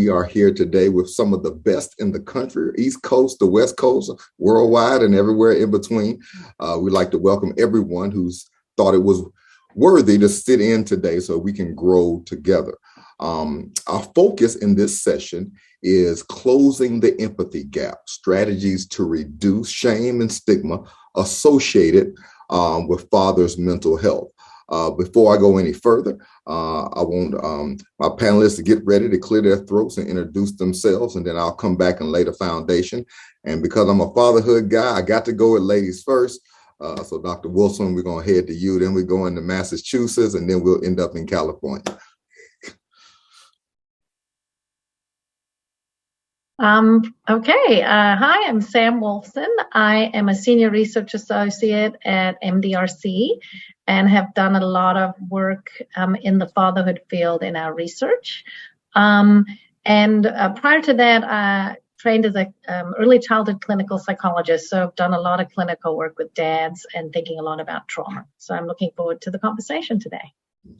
We are here today with some of the best in the country, East Coast, the West Coast, worldwide, and everywhere in between. We'd like to welcome everyone who's thought it was worthy to sit in today so we can grow together. Our focus in this session is closing the empathy gap, strategies to reduce shame and stigma associated with fathers' mental health. Before I go any further, I want my panelists to get ready to clear their throats and introduce themselves, and then I'll come back and lay the foundation. And because I'm a fatherhood guy, I got to go with ladies first. So Dr. Wilson, we're going to head to you, then we go into Massachusetts, and then we'll end up in California. Okay. Hi, I'm Sam Wolfson. I am a senior research associate at MDRC and have done a lot of work in the fatherhood field in our research. Prior to that, I trained as an early childhood clinical psychologist. So I've done a lot of clinical work with dads and thinking a lot about trauma. So I'm looking forward to the conversation today.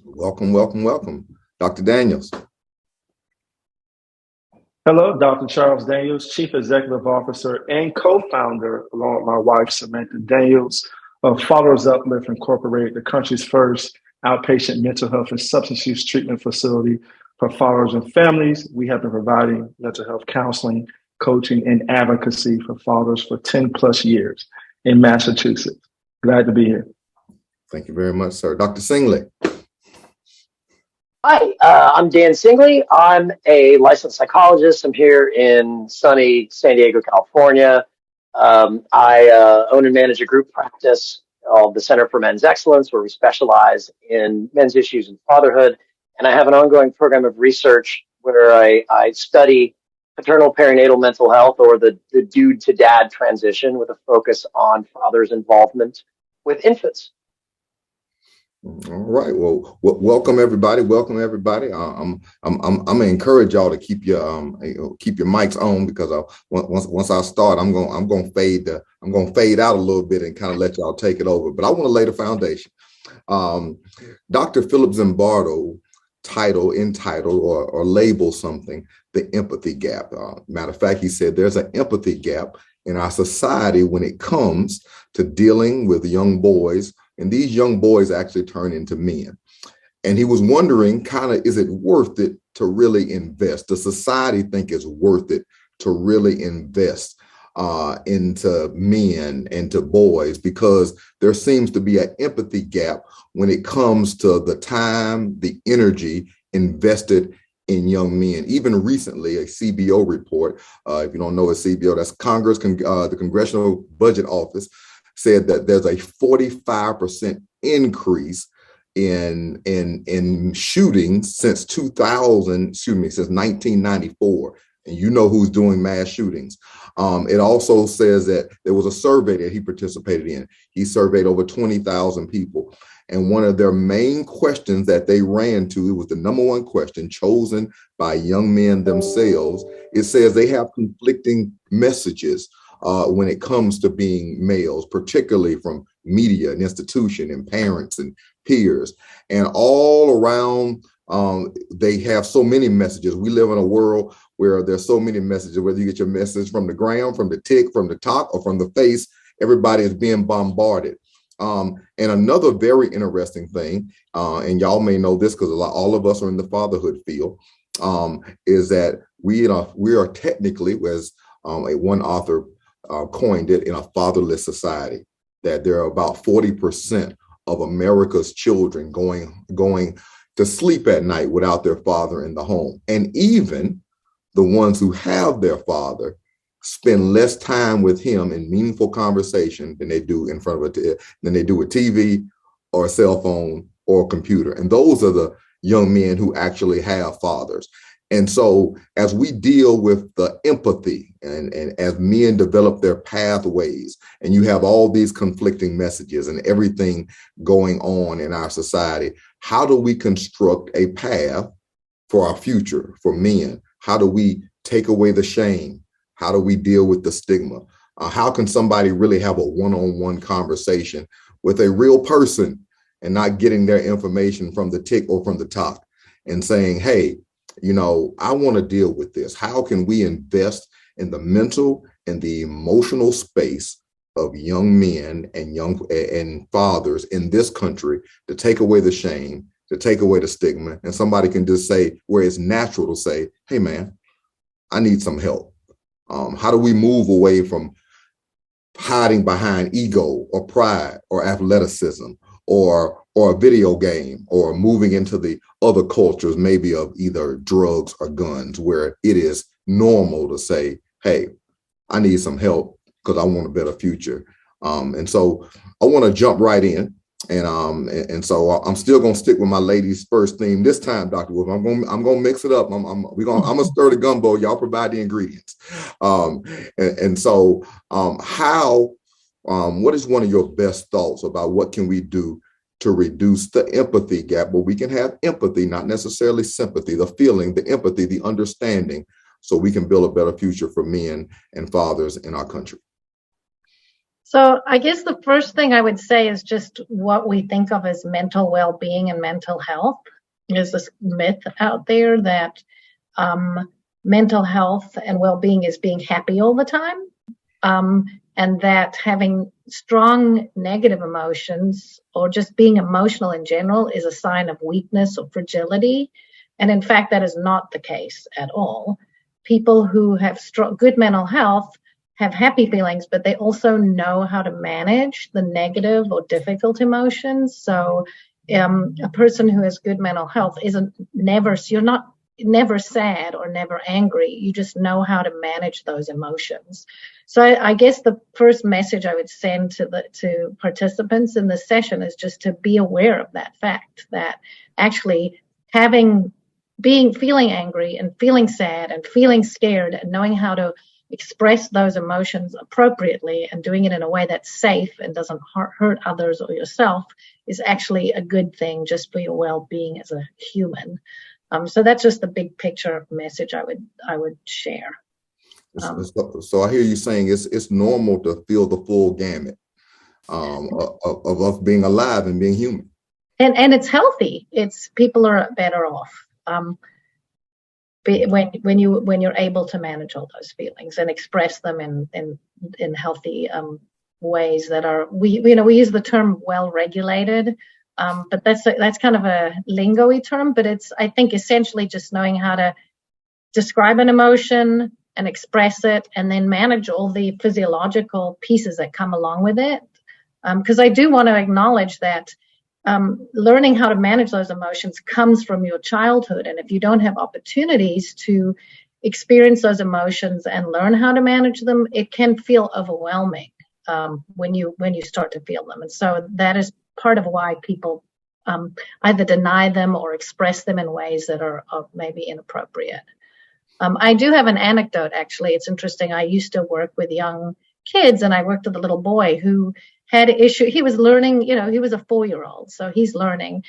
Welcome, welcome, welcome. Dr. Daniels. Hello, Dr. Charles Daniels, Chief Executive Officer and co-founder, along with my wife, Samantha Daniels, of Fathers Uplift Incorporated, the country's first outpatient mental health and substance use treatment facility for fathers and families. We have been providing mental health counseling, coaching, and advocacy for fathers for 10 plus years in Massachusetts. Glad to be here. Thank you very much, sir. Dr. Singley. Hi, I'm Dan Singley. I'm a licensed psychologist. I'm here in sunny San Diego, California. I own and manage a group practice called the Center for Men's Excellence, where we specialize in men's issues and fatherhood. And I have an ongoing program of research where I study paternal perinatal mental health, or the dude to dad transition, with a focus on fathers' involvement with infants. All right. Well, welcome everybody. Welcome everybody. I'm gonna encourage y'all to keep your mics on, because once I start, I'm gonna fade out a little bit and kind of let y'all take it over. But I want to lay the foundation. Dr. Philip Zimbardo entitled or label something the empathy gap. Matter of fact, he said there's an empathy gap in our society when it comes to dealing with young boys. And these young boys actually turn into men. And he was wondering, is it worth it to really invest? Does society think it's worth it to really invest into men and to boys? Because there seems to be an empathy gap when it comes to the time, the energy invested in young men. Even recently, a CBO report, if you don't know what CBO, that's the Congressional Budget Office, said that there's a 45% increase in shootings since 1994. And you know who's doing mass shootings. It also says that there was a survey that he participated in. He surveyed over 20,000 people. And one of their main questions that they ran to, it was the number one question chosen by young men themselves. It says they have conflicting messages when it comes to being males, particularly from media and institution and parents and peers. And all around, they have so many messages. We live in a world where there's so many messages, whether you get your message from the ground, from the tick, from the top, or from the face, everybody is being bombarded. And another very interesting thing, and y'all may know this because all of us are in the fatherhood field, is that we are technically, as one author coined it, in a fatherless society, that there are about 40% of America's children going to sleep at night without their father in the home. And even the ones who have their father spend less time with him in meaningful conversation than they do with TV or a cell phone or a computer. And those are the young men who actually have fathers. And so as we deal with the empathy and as men develop their pathways, and you have all these conflicting messages and everything going on in our society, how do we construct a path for our future, for men? How do we take away the shame? How do we deal with the stigma? How can somebody really have a one-on-one conversation with a real person and not getting their information from the tick or from the top and saying, hey, I want to deal with this. How can we invest in the mental and the emotional space of young men and fathers in this country to take away the shame, to take away the stigma, and somebody can just say, where it's natural to say, hey man, I need some help. How do we move away from hiding behind ego or pride or athleticism or a video game, or moving into the other cultures, maybe of either drugs or guns, where it is normal to say, hey, I need some help because I want a better future. And so I want to jump right in. And so I'm still gonna stick with my ladies first theme this time, Dr. Wolf. I'm gonna mix it up. I'm gonna stir the gumbo. Y'all provide the ingredients. So what is one of your best thoughts about what can we do to reduce the empathy gap, but we can have empathy, not necessarily sympathy, the feeling, the empathy, the understanding, so we can build a better future for men and fathers in our country? So I guess the first thing I would say is just what we think of as mental well-being and mental health. There's this myth out there that mental health and well-being is being happy all the time, and that having strong negative emotions or just being emotional in general is a sign of weakness or fragility. And in fact, that is not the case at all. People who have good mental health have happy feelings, but they also know how to manage the negative or difficult emotions. So a person who has good mental health you're not never sad or never angry. You just know how to manage those emotions. So I guess the first message I would send to participants in this session is just to be aware of that fact, that actually feeling angry and feeling sad and feeling scared and knowing how to express those emotions appropriately and doing it in a way that's safe and doesn't hurt others or yourself is actually a good thing just for your well-being as a human. So that's just the big picture message I would share. So I hear you saying it's normal to feel the full gamut of us being alive and being human. And it's healthy. People are better off. When you're able to manage all those feelings and express them in healthy ways that are, we use the term well regulated, but that's kind of a lingo-y term, but it's, I think, essentially just knowing how to describe an emotion and express it and then manage all the physiological pieces that come along with it. Because I do want to acknowledge that learning how to manage those emotions comes from your childhood. And if you don't have opportunities to experience those emotions and learn how to manage them, it can feel overwhelming when you start to feel them. And so that is part of why people either deny them or express them in ways that are maybe inappropriate. I do have an anecdote, actually. It's interesting. I used to work with young kids, and I worked with a little boy who had an issue. He was learning, he was a 4-year-old, so he's learning.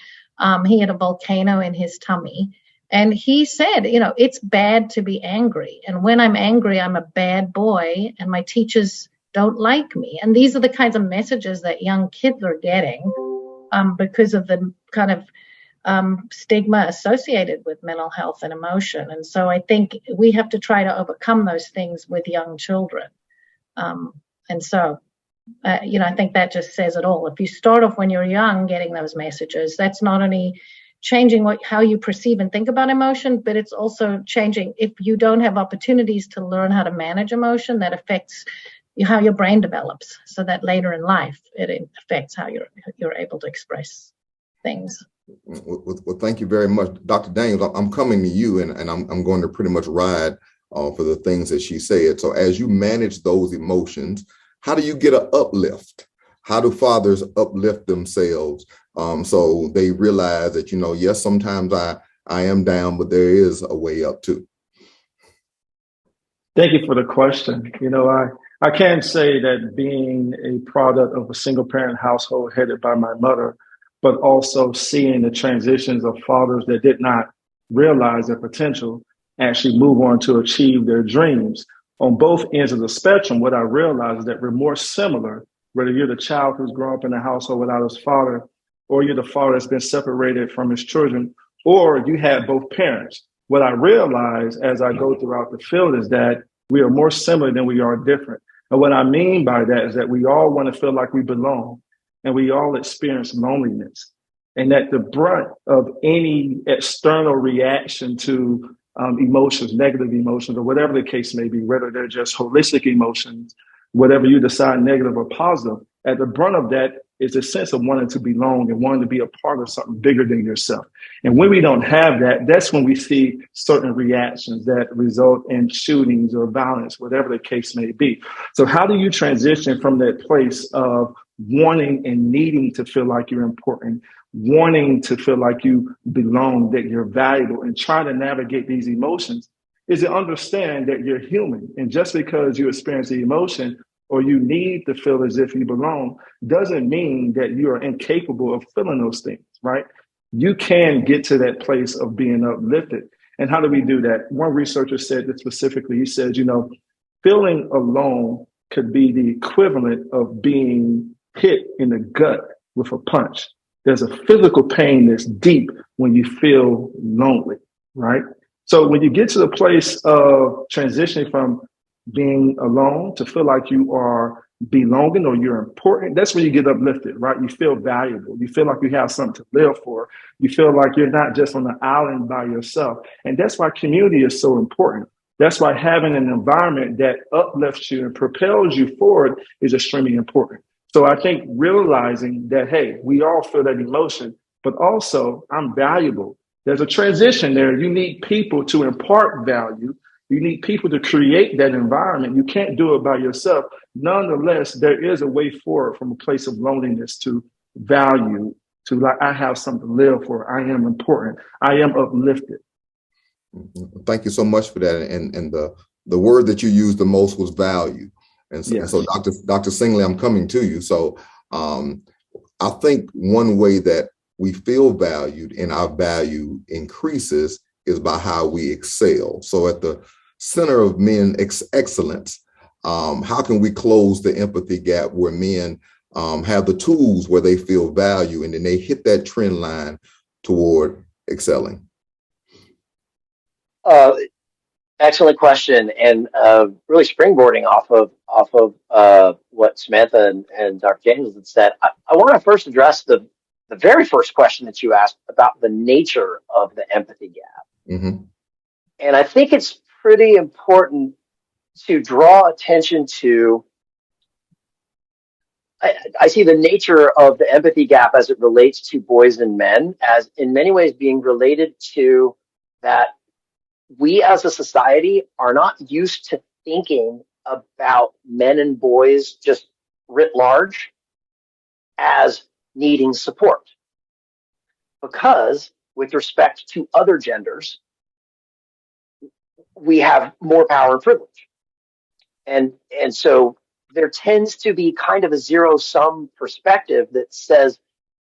He had a volcano in his tummy. And he said, it's bad to be angry. And when I'm angry, I'm a bad boy, and my teachers don't like me. And these are the kinds of messages that young kids are getting because of the kind of stigma associated with mental health and emotion. And so I think we have to try to overcome those things with young children. And so, I think that just says it all. If you start off when you're young getting those messages, that's not only changing how you perceive and think about emotion, but it's also changing. If you don't have opportunities to learn how to manage emotion, that affects how your brain develops, so that later in life it affects how you're able to express things. Well, thank you very much, Dr. Daniels. I'm coming to you, and I'm going to pretty much ride for the things that she said. So as you manage those emotions, how do you get an uplift? How do fathers uplift themselves so they realize that, yes, sometimes I am down, but there is a way up too? Thank you for the question. I can say that being a product of a single parent household headed by my mother, but also seeing the transitions of fathers that did not realize their potential actually move on to achieve their dreams. On both ends of the spectrum, what I realize is that we're more similar, whether you're the child who's grown up in a household without his father, or you're the father that's been separated from his children, or you had both parents. What I realize as I go throughout the field is that we are more similar than we are different. And what I mean by that is that we all want to feel like we belong, and we all experience loneliness. And that the brunt of any external reaction to emotions, negative emotions, or whatever the case may be, whether they're just holistic emotions, whatever you decide, negative or positive, at the brunt of that is a sense of wanting to belong and wanting to be a part of something bigger than yourself. And when we don't have that, that's when we see certain reactions that result in shootings or violence, whatever the case may be. So how do you transition from that place of wanting and needing to feel like you're important, wanting to feel like you belong, that you're valuable, and trying to navigate these emotions, is to understand that you're human. And just because you experience the emotion or you need to feel as if you belong doesn't mean that you are incapable of feeling those things, right? You can get to that place of being uplifted. And how do we do that? One researcher said that specifically. He said, feeling alone could be the equivalent of being hit in the gut with a punch. There's a physical pain that's deep when you feel lonely, right? So when you get to the place of transitioning from being alone to feel like you are belonging or you're important, that's when you get uplifted, right? You feel valuable. You feel like you have something to live for. You feel like you're not just on the island by yourself. And that's why community is so important. That's why having an environment that uplifts you and propels you forward is extremely important. So I think realizing that, hey, we all feel that emotion, but also I'm valuable. There's a transition there. You need people to impart value. You need people to create that environment. You can't do it by yourself. Nonetheless, there is a way forward from a place of loneliness to value, to like, I have something to live for. I am important. I am uplifted. Thank you so much for that. And the word that you used the most was value. And so, Yes. and so Dr. Singley, I'm coming to you. So I think one way that we feel valued and our value increases is by how we excel. So at the center of men excellence, how can we close the empathy gap where men have the tools where they feel value and then they hit that trend line toward excelling? Excellent question, and really springboarding off of what Samantha and Dr. Daniels had said. I want to first address the very first question that you asked about the nature of the empathy gap. Mm-hmm. And I think it's pretty important to draw attention to, I see the nature of the empathy gap as it relates to boys and men as in many ways being related to that we as a society are not used to thinking about men and boys just writ large as needing support. Because with respect to other genders, we have more power and privilege. And so there tends to be kind of a zero-sum perspective that says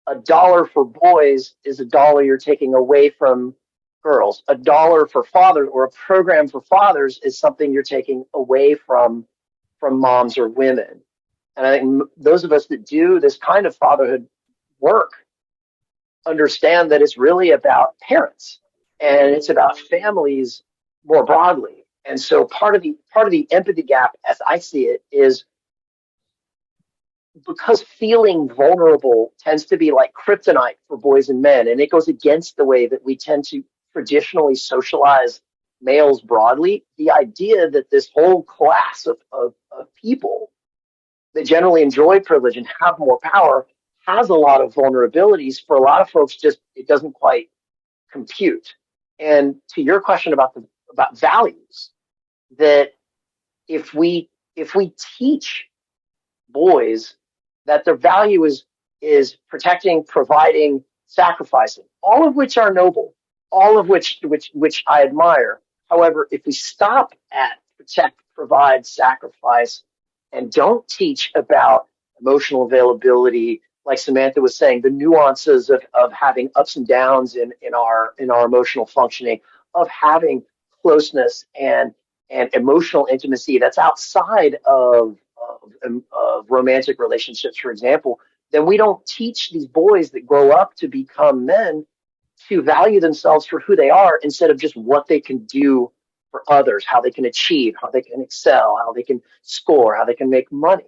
$1 for boys is $1 you're taking away from girls. $1 for fathers or a program for fathers is something you're taking away from moms or women. And I think those of us that do this kind of fatherhood work understand that it's really about parents and it's about families more broadly. And so part of the empathy gap, as I see it, is because feeling vulnerable tends to be like kryptonite for boys and men, and it goes against the way that we tend to traditionally socialize males broadly. The idea that this whole class of people that generally enjoy privilege and have more power has a lot of vulnerabilities. For a lot of folks, just it doesn't quite compute. And to your question about values, that if we teach boys that their value is protecting, providing, sacrificing, all of which are noble, all of which I admire. However, if we stop at protect, provide, sacrifice, and don't teach about emotional availability, like Samantha was saying, the nuances of having ups and downs in our emotional functioning, of having closeness and emotional intimacy that's outside of romantic relationships, for example, then we don't teach these boys that grow up to become men to value themselves for who they are instead of just what they can do for others, how they can achieve, how they can excel, how they can score, how they can make money.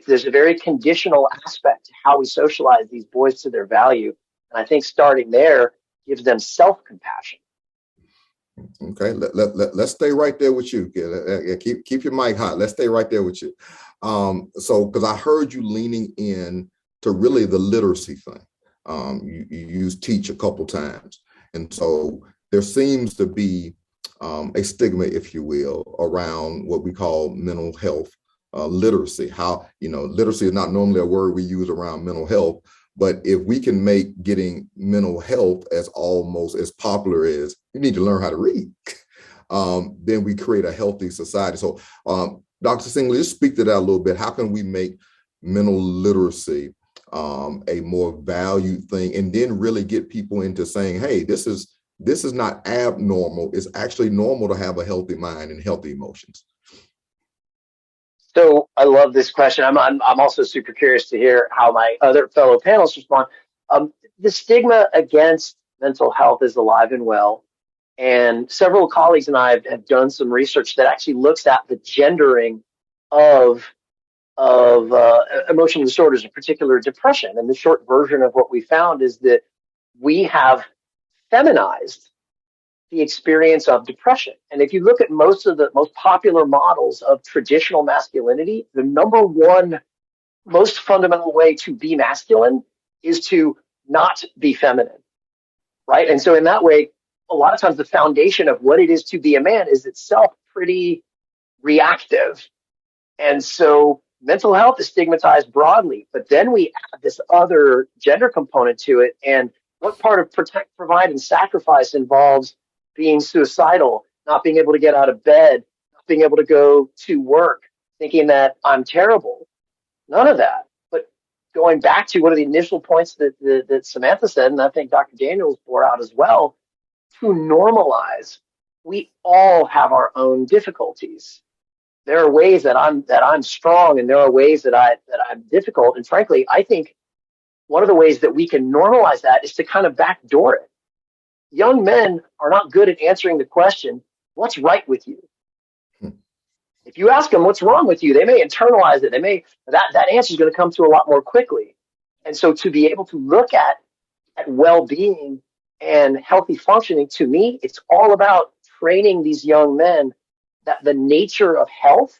There's a very conditional aspect to how we socialize these boys to their value. And I think starting there gives them self-compassion. Okay, let's stay right there with you. Keep your mic hot. Let's stay right there with you. So, because I heard you leaning in to really the literacy thing. You used teach a couple times. And so there seems to be a stigma, if you will, around what we call mental health literacy. How, literacy is not normally a word we use around mental health, but if we can make getting mental health as almost as popular as you need to learn how to read, then we create a healthy society. So Dr. Singley, just speak to that a little bit. How can we make mental literacy a more valued thing, and then really get people into saying, hey, this is not abnormal. It's actually normal to have a healthy mind and healthy emotions. So I love this question. I'm also super curious to hear how my other fellow panelists respond. The stigma against mental health is alive and well. And several colleagues and I have done some research that actually looks at the gendering of emotional disorders, in particular depression. And the short version of what we found is that we have feminized the experience of depression. And if you look at most of the most popular models of traditional masculinity, the number one most fundamental way to be masculine is to not be feminine, right? And so in that way, a lot of times the foundation of what it is to be a man is itself pretty reactive. And so mental health is stigmatized broadly, but then we add this other gender component to it. And what part of protect, provide, and sacrifice involves being suicidal, not being able to get out of bed, not being able to go to work, thinking that I'm terrible? None of that. But going back to one of the initial points that Samantha said, and I think Dr. Daniels bore out as well, to normalize, we all have our own difficulties. There are ways that I'm strong, and there are ways that I'm difficult. And frankly, I think one of the ways that we can normalize that is to kind of backdoor it. Young men are not good at answering the question, what's right with you? If you ask them what's wrong with you, they may internalize it. That answer is going to come to a lot more quickly. And so to be able to look at well-being and healthy functioning, to me, it's all about training these young men that the nature of health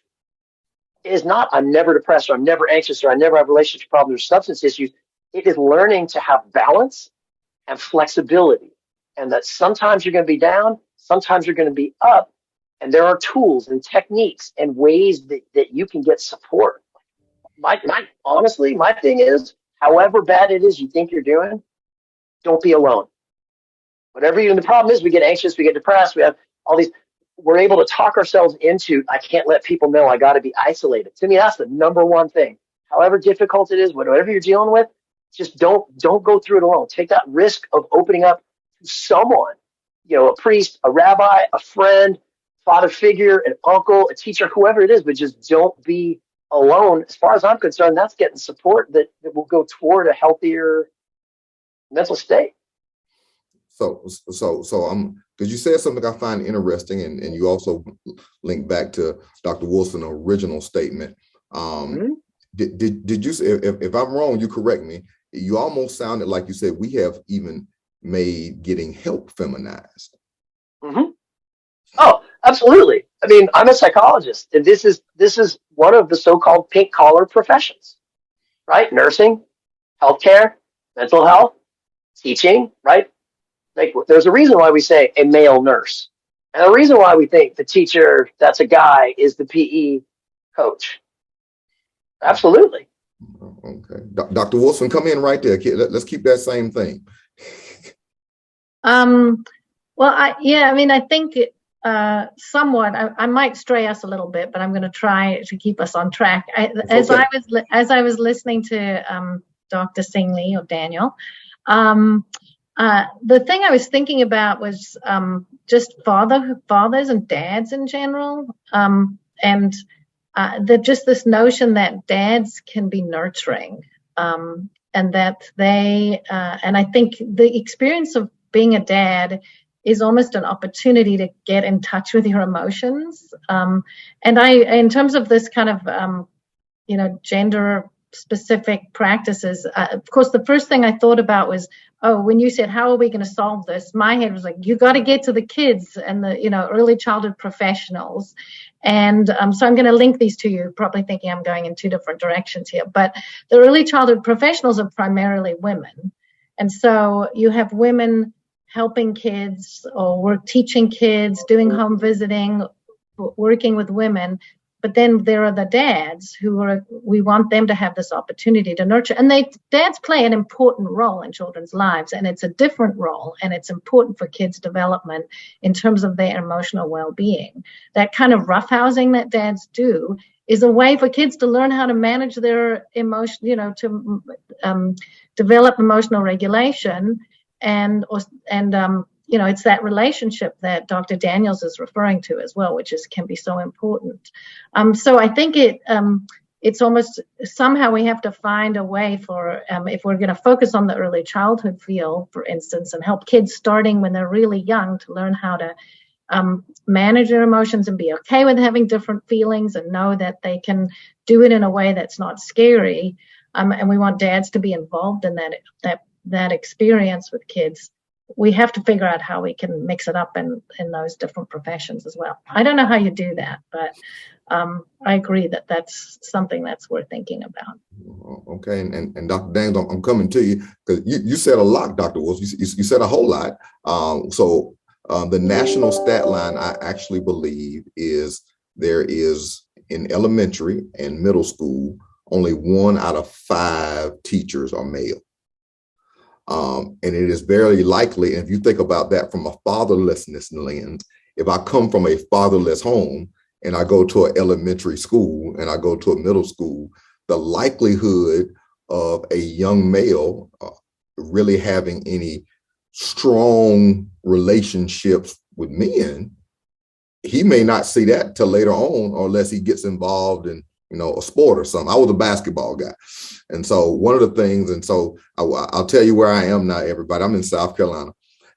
is not I'm never depressed, or I'm never anxious, or I never have relationship problems or substance issues. It is learning to have balance and flexibility. And that sometimes you're going to be down, sometimes you're going to be up, and there are tools and techniques and ways that you can get support. Honestly, my thing is, however bad it is you think you're doing, don't be alone. Whatever the problem is, we get anxious, we get depressed, we have all these, we're able to talk ourselves into, I can't let people know I got to be isolated. To me, that's the number one thing. However difficult it is, whatever you're dealing with, just don't go through it alone. Take that risk of opening up to someone, a priest, a rabbi, a friend, father figure, an uncle, a teacher, whoever it is, but just don't be alone. As far as I'm concerned, that's getting support that will go toward a healthier mental state. So because you said something I find interesting, and you also link back to Dr. Wilson's original statement. Did you say, if I'm wrong, you correct me, you almost sounded like you said we have even made getting help feminized. Mm-hmm. Oh, absolutely. I mean, I'm a psychologist, and this is one of the so-called pink collar professions, right? Nursing, healthcare, mental health, teaching, right? Like, there's a reason why we say a male nurse, and a reason why we think the teacher that's a guy is the PE coach. Absolutely. Okay, Dr. Wilson, come in right there. Let's keep that same thing. Well, I think somewhat. I might stray us a little bit, but I'm going to try to keep us on track. As I was listening to Dr. Singley or Daniel, the thing I was thinking about was just fathers and dads in general, and just this notion that dads can be nurturing, and that they, and I think the experience of being a dad is almost an opportunity to get in touch with your emotions. And in terms of this kind of, gender specific practices, of course, the first thing I thought about was, when you said, how are we going to solve this? My head was like, you got to get to the kids and the, early childhood professionals. And so I'm going to link these to you, probably thinking I'm going in two different directions here. But the early childhood professionals are primarily women. And so you have women helping kids or teaching kids, doing home visiting, working with women. But then there are the dads we want them to have this opportunity to nurture. And dads play an important role in children's lives. And it's a different role. And it's important for kids' development in terms of their emotional well-being. That kind of roughhousing that dads do is a way for kids to learn how to manage their emotion, to develop emotional regulation. And it's that relationship that Dr. Daniels is referring to as well, which can be so important. So I think it's almost somehow we have to find a way for, if we're going to focus on the early childhood field, for instance, and help kids starting when they're really young to learn how to manage their emotions and be okay with having different feelings and know that they can do it in a way that's not scary. And we want dads to be involved in that experience with kids. We have to figure out how we can mix it up in those different professions as well. I don't know how you do that, but I agree that that's something that's worth thinking about. Okay, and Dr. Daniels, I'm coming to you because you said a lot, Dr. Wolf. You said a whole lot. So the national stat line, I actually believe, is there is in elementary and middle school, only 1 out of 5 teachers are male. And it is very likely, and if you think about that from a fatherlessness lens, if I come from a fatherless home and I go to an elementary school and I go to a middle school, the likelihood of a young male really having any strong relationships with men, he may not see that till later on, unless he gets involved in a sport or something. I was a basketball guy. And so one of the things, and so I'll tell you where I am now, everybody. I'm in South Carolina.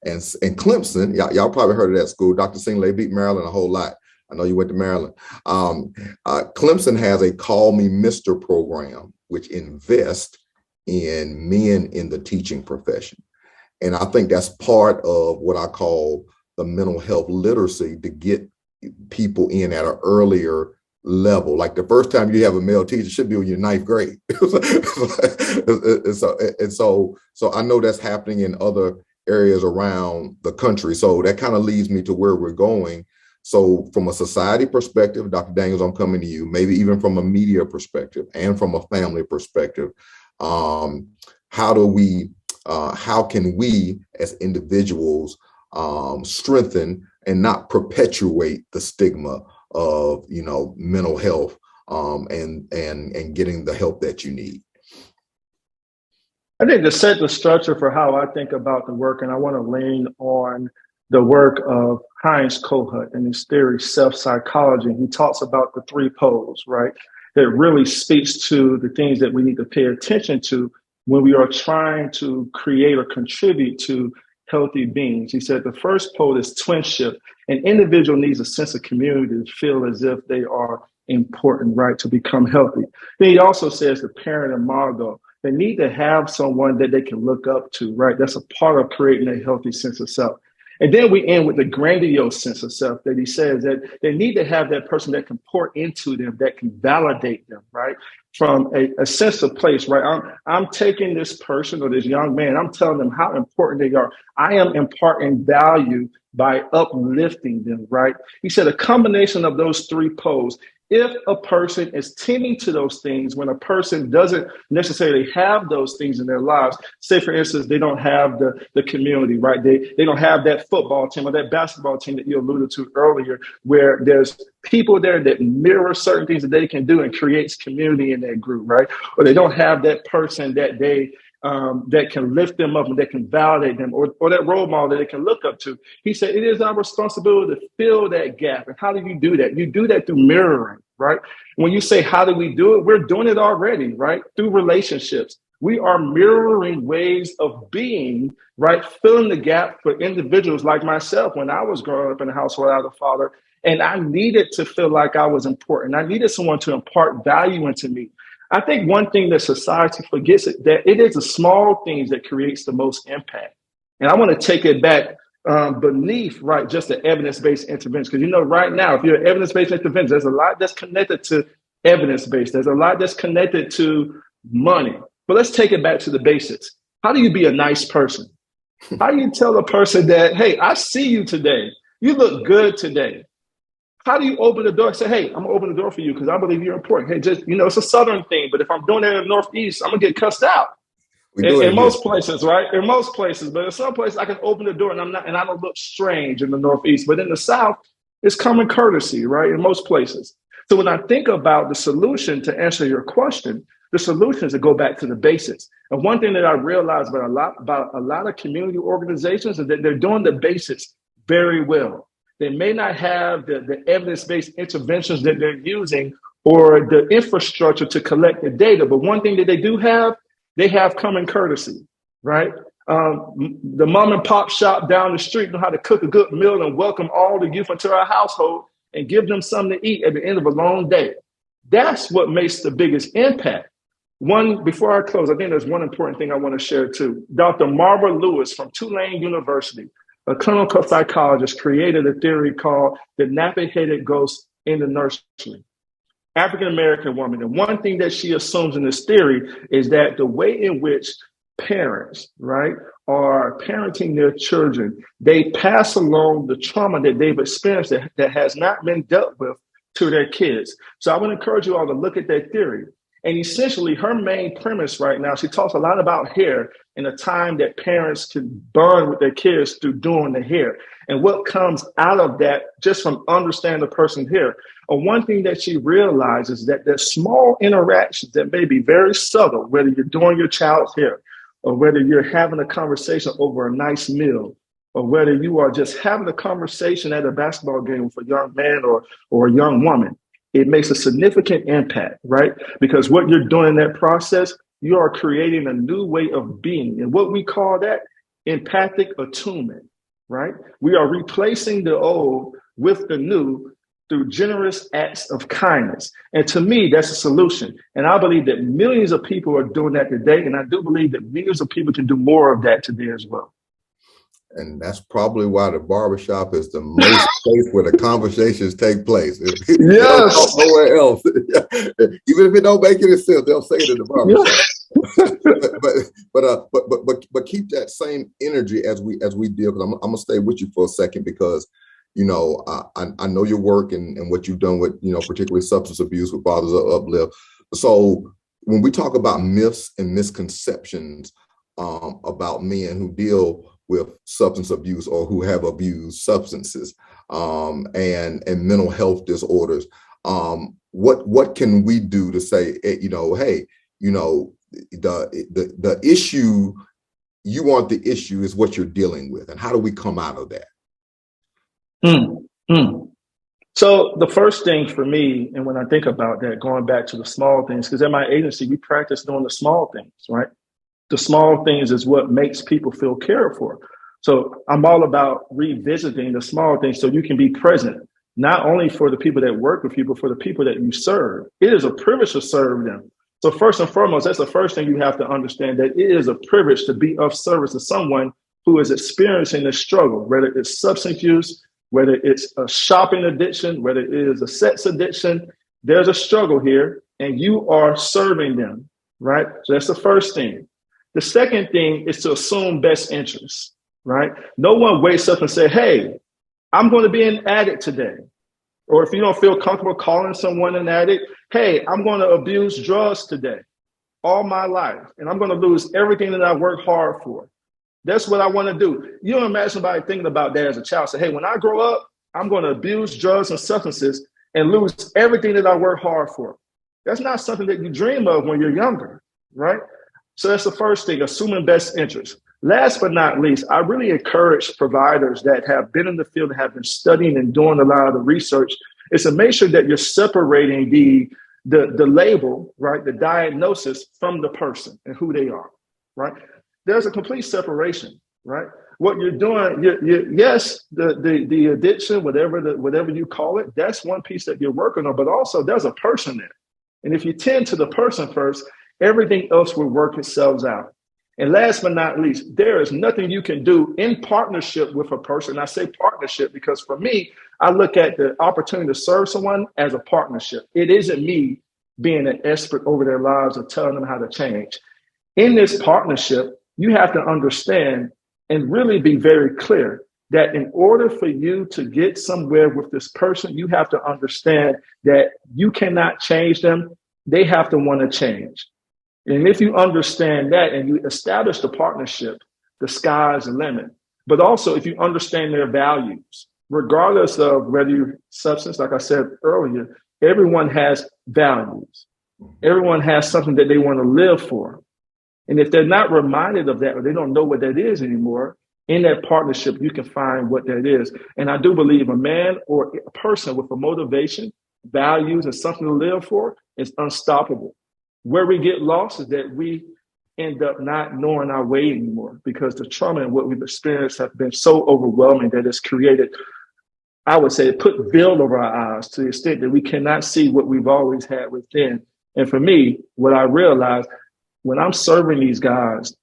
And Clemson, y'all probably heard of that school. Dr. Singley beat Maryland a whole lot. I know you went to Maryland. Clemson has a Call Me Mister program, which invests in men in the teaching profession. And I think that's part of what I call the mental health literacy, to get people in at an earlier level. Like the first time you have a male teacher should be in your 9th grade. So I know that's happening in other areas around the country. So that kind of leads me to where we're going. So from a society perspective, Dr. Daniels, I'm coming to you, maybe even from a media perspective and from a family perspective. How can we as individuals strengthen and not perpetuate the stigma of mental health and getting the help that you need? I think to set the structure for how I think about the work, and I want to lean on the work of Heinz Kohut and his theory, self-psychology. He talks about the 3 poles, right? That really speaks to the things that we need to pay attention to when we are trying to create or contribute to healthy beings. He said the first pole is twinship. An individual needs a sense of community to feel as if they are important, right, to become healthy. Then he also says the parent and model, they need to have someone that they can look up to, right? That's a part of creating a healthy sense of self. And then we end with the grandiose sense of self that he says that they need to have that person that can pour into them, that can validate them, right? From a sense of place, right? I'm taking this person or this young man, I'm telling them how important they are. I am imparting value by uplifting them, right? He said a combination of those 3 poles. If a person is tending to those things when a person doesn't necessarily have those things in their lives, say, for instance, they don't have the community, right? They don't have that football team or that basketball team that you alluded to earlier, where there's people there that mirror certain things that they can do and creates community in that group, right? Or they don't have that person that they that can lift them up and that can validate them, or that role model that they can look up to. He said it is our responsibility to fill that gap. And how do you do that? You do that through mirroring, right? When you say, how do we do it? We're doing it already, right? Through relationships. We are mirroring ways of being, right? Filling the gap for individuals like myself when I was growing up in a household without a father. And I needed to feel like I was important. I needed someone to impart value into me. I think one thing that society forgets is that it is the small things that creates the most impact. And I want to take it back beneath, right, just the evidence-based intervention. Because, right now, if you're an evidence-based intervention, there's a lot that's connected to evidence-based. There's a lot that's connected to money. But let's take it back to the basics. How do you be a nice person? How do you tell a person that, hey, I see you today. You look good today. How do you open the door and say, hey, I'm going to open the door for you because I believe you're important. Hey, just, it's a Southern thing. But if I'm doing it in the Northeast, I'm going to get cussed out. In most places, right? In most places. But in some places, I can open the door and I don't look strange in the Northeast. But in the South, it's common courtesy, right? In most places. So when I think about the solution to answer your question, the solution is to go back to the basics. And one thing that I realized about a lot of community organizations is that they're doing the basics very well. They may not have the evidence-based interventions that they're using or the infrastructure to collect the data. But one thing that they do have, they have common courtesy, right? The mom and pop shop down the street know how to cook a good meal and welcome all the youth into our household and give them something to eat at the end of a long day. That's what makes the biggest impact. Before I close, I think there's one important thing I want to share too. Dr. Marva Lewis from Tulane University, a clinical psychologist, created a theory called the nappy-headed ghost in the nursery. African-American woman. And one thing that she assumes in this theory is that the way in which parents, right, are parenting their children, they pass along the trauma that they've experienced that has not been dealt with to their kids. So I would encourage you all to look at that theory. And essentially, her main premise right now, she talks a lot about hair and the time that parents can bond with their kids through doing the hair and what comes out of that just from understanding the person's hair. And one thing that she realizes is that there's small interactions that may be very subtle, whether you're doing your child's hair or whether you're having a conversation over a nice meal or whether you are just having a conversation at a basketball game with a young man or a young woman. It makes a significant impact, right? Because what you're doing in that process, you are creating a new way of being. And what we call that empathic attunement, right? We are replacing the old with the new through generous acts of kindness. And to me, that's a solution. And I believe that millions of people are doing that today. And I do believe that millions of people can do more of that today as well. And that's probably why the barbershop is the most place where the conversations take place. Yes. Nowhere else. Even if it don't make any sense, they'll say it in the barbershop. but keep that same energy as we deal. Because I'm gonna stay with you for a second because I know your work and what you've done with particularly substance abuse with Fathers Uplift. So when we talk about myths and misconceptions about men who deal with substance abuse or who have abused substances and mental health disorders, what can we do to say, hey, the issue, you want the issue is what you're dealing with, and how do we come out of that? So the first thing for me, and when I think about that, going back to the small things, because at my agency, we practice doing the small things, right? The small things is what makes people feel cared for. So I'm all about revisiting the small things so you can be present, not only for the people that work with you, but for the people that you serve. It is a privilege to serve them. So first and foremost, that's the first thing you have to understand, that it is a privilege to be of service to someone who is experiencing a struggle, whether it's substance use, whether it's a shopping addiction, whether it is a sex addiction. There's a struggle here and you are serving them, right? So that's the first thing. The second thing is to assume best interests, right? No one wakes up and say, hey, I'm going to be an addict today. Or if you don't feel comfortable calling someone an addict, hey, I'm going to abuse drugs today all my life. And I'm going to lose everything that I worked hard for. That's what I want to do. You don't imagine somebody thinking about that as a child. Say, hey, when I grow up, I'm going to abuse drugs and substances and lose everything that I worked hard for. That's not something that you dream of when you're younger, right? So that's the first thing, assuming best interest. Last but not least, I really encourage providers that have been in the field and have been studying and doing a lot of the research is to make sure that you're separating the label, right, the diagnosis from the person and who they are, right? There's a complete separation, right? What you're doing, yes, the addiction, whatever you call it, that's one piece that you're working on, but also there's a person there. And if you tend to the person first, everything else will work itself out. And last but not least, there is nothing you can do in partnership with a person. I say partnership because for me, I look at the opportunity to serve someone as a partnership. It isn't me being an expert over their lives or telling them how to change. In this partnership, you have to understand and really be very clear that in order for you to get somewhere with this person, you have to understand that you cannot change them. They have to want to change. And if you understand that and you establish the partnership, the sky's the limit. But also if you understand their values, regardless of whether you're substance, like I said earlier, everyone has values. Everyone has something that they want to live for. And if they're not reminded of that or they don't know what that is anymore, in that partnership, you can find what that is. And I do believe a man or a person with a motivation, values, and something to live for is unstoppable. Where we get lost is that we end up not knowing our way anymore because the trauma and what we've experienced have been so overwhelming that it's created, I would say, it put veil over our eyes to the extent that we cannot see what we've always had within. And for me, what I realized when I'm serving these guys,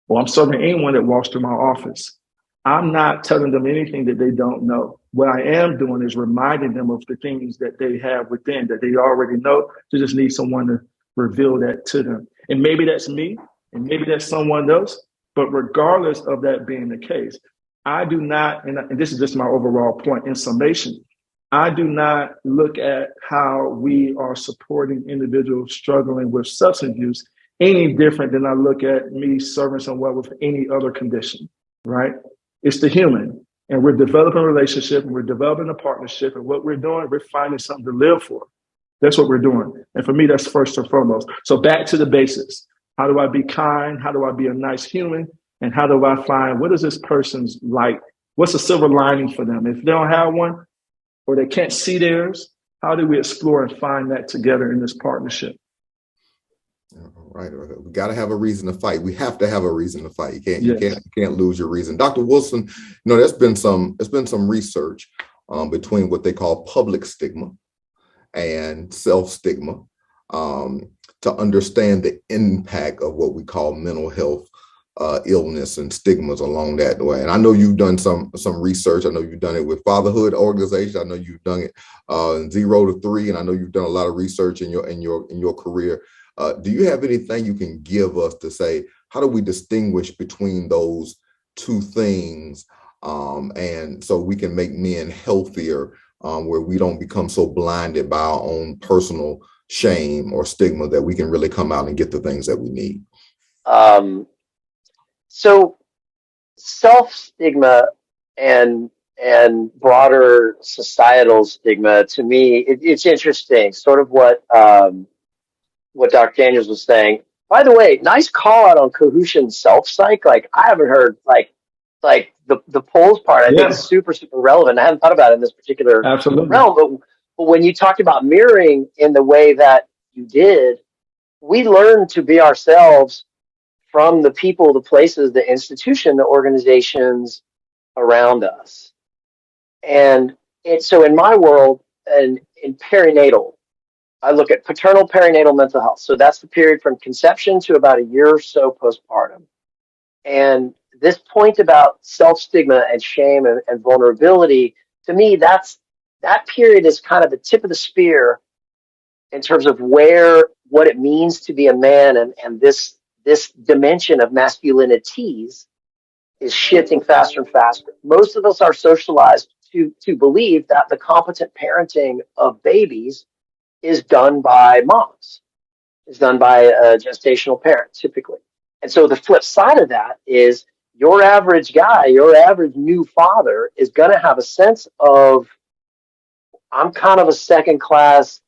or I'm serving anyone that walks through my office, I'm not telling them anything that they don't know. What I am doing is reminding them of the things that they have within that they already know. They just need someone to reveal that to them. And maybe that's me, and maybe that's someone else. But regardless of that being the case, I do not, and this is just my overall point in summation, I do not look at how we are supporting individuals struggling with substance use any different than I look at me serving someone with any other condition, right? It's the human, and we're developing a relationship, and we're developing a partnership, and what we're doing, we're finding something to live for. That's what we're doing. And for me, that's first and foremost. So back to the basics. How do I be kind? How do I be a nice human? And how do I find what is this person's like? What's the silver lining for them? If they don't have one or they can't see theirs, how do we explore and find that together in this partnership? All right. We got to have a reason to fight. We have to have a reason to fight. You can't lose your reason. Dr. Wilson, there's been some research between what they call public stigma and self-stigma to understand the impact of what we call mental health illness and stigmas along that way. And I know you've done some research. I know you've done it with Fatherhood Organization. I know you've done it in 0 to 3, and I know you've done a lot of research in your career. Do you have anything you can give us to say, how do we distinguish between those two things and so we can make men healthier where we don't become so blinded by our own personal shame or stigma that we can really come out and get the things that we need? So self-stigma and broader societal stigma, to me, it's interesting, sort of what Dr. Daniels was saying. By the way, nice call out on Cahushan self-psych. Like, I haven't heard like the polls part. I think is super, super relevant. I hadn't thought about it in this particular realm, but when you talked about mirroring in the way that you did, we learned to be ourselves from the people, the places, the institution, the organizations around us. And so in my world, and in perinatal, I look at paternal perinatal mental health. So that's the period from conception to about a year or so postpartum. And this point about self-stigma and shame and vulnerability, to me, that period is kind of the tip of the spear in terms of what it means to be a man, and this dimension of masculinities is shifting faster and faster. Most of us are socialized to believe that the competent parenting of babies is done by moms, is done by a gestational parent, typically. And so the flip side of that is your average guy, your average new father is going to have a sense of, I'm kind of a second-class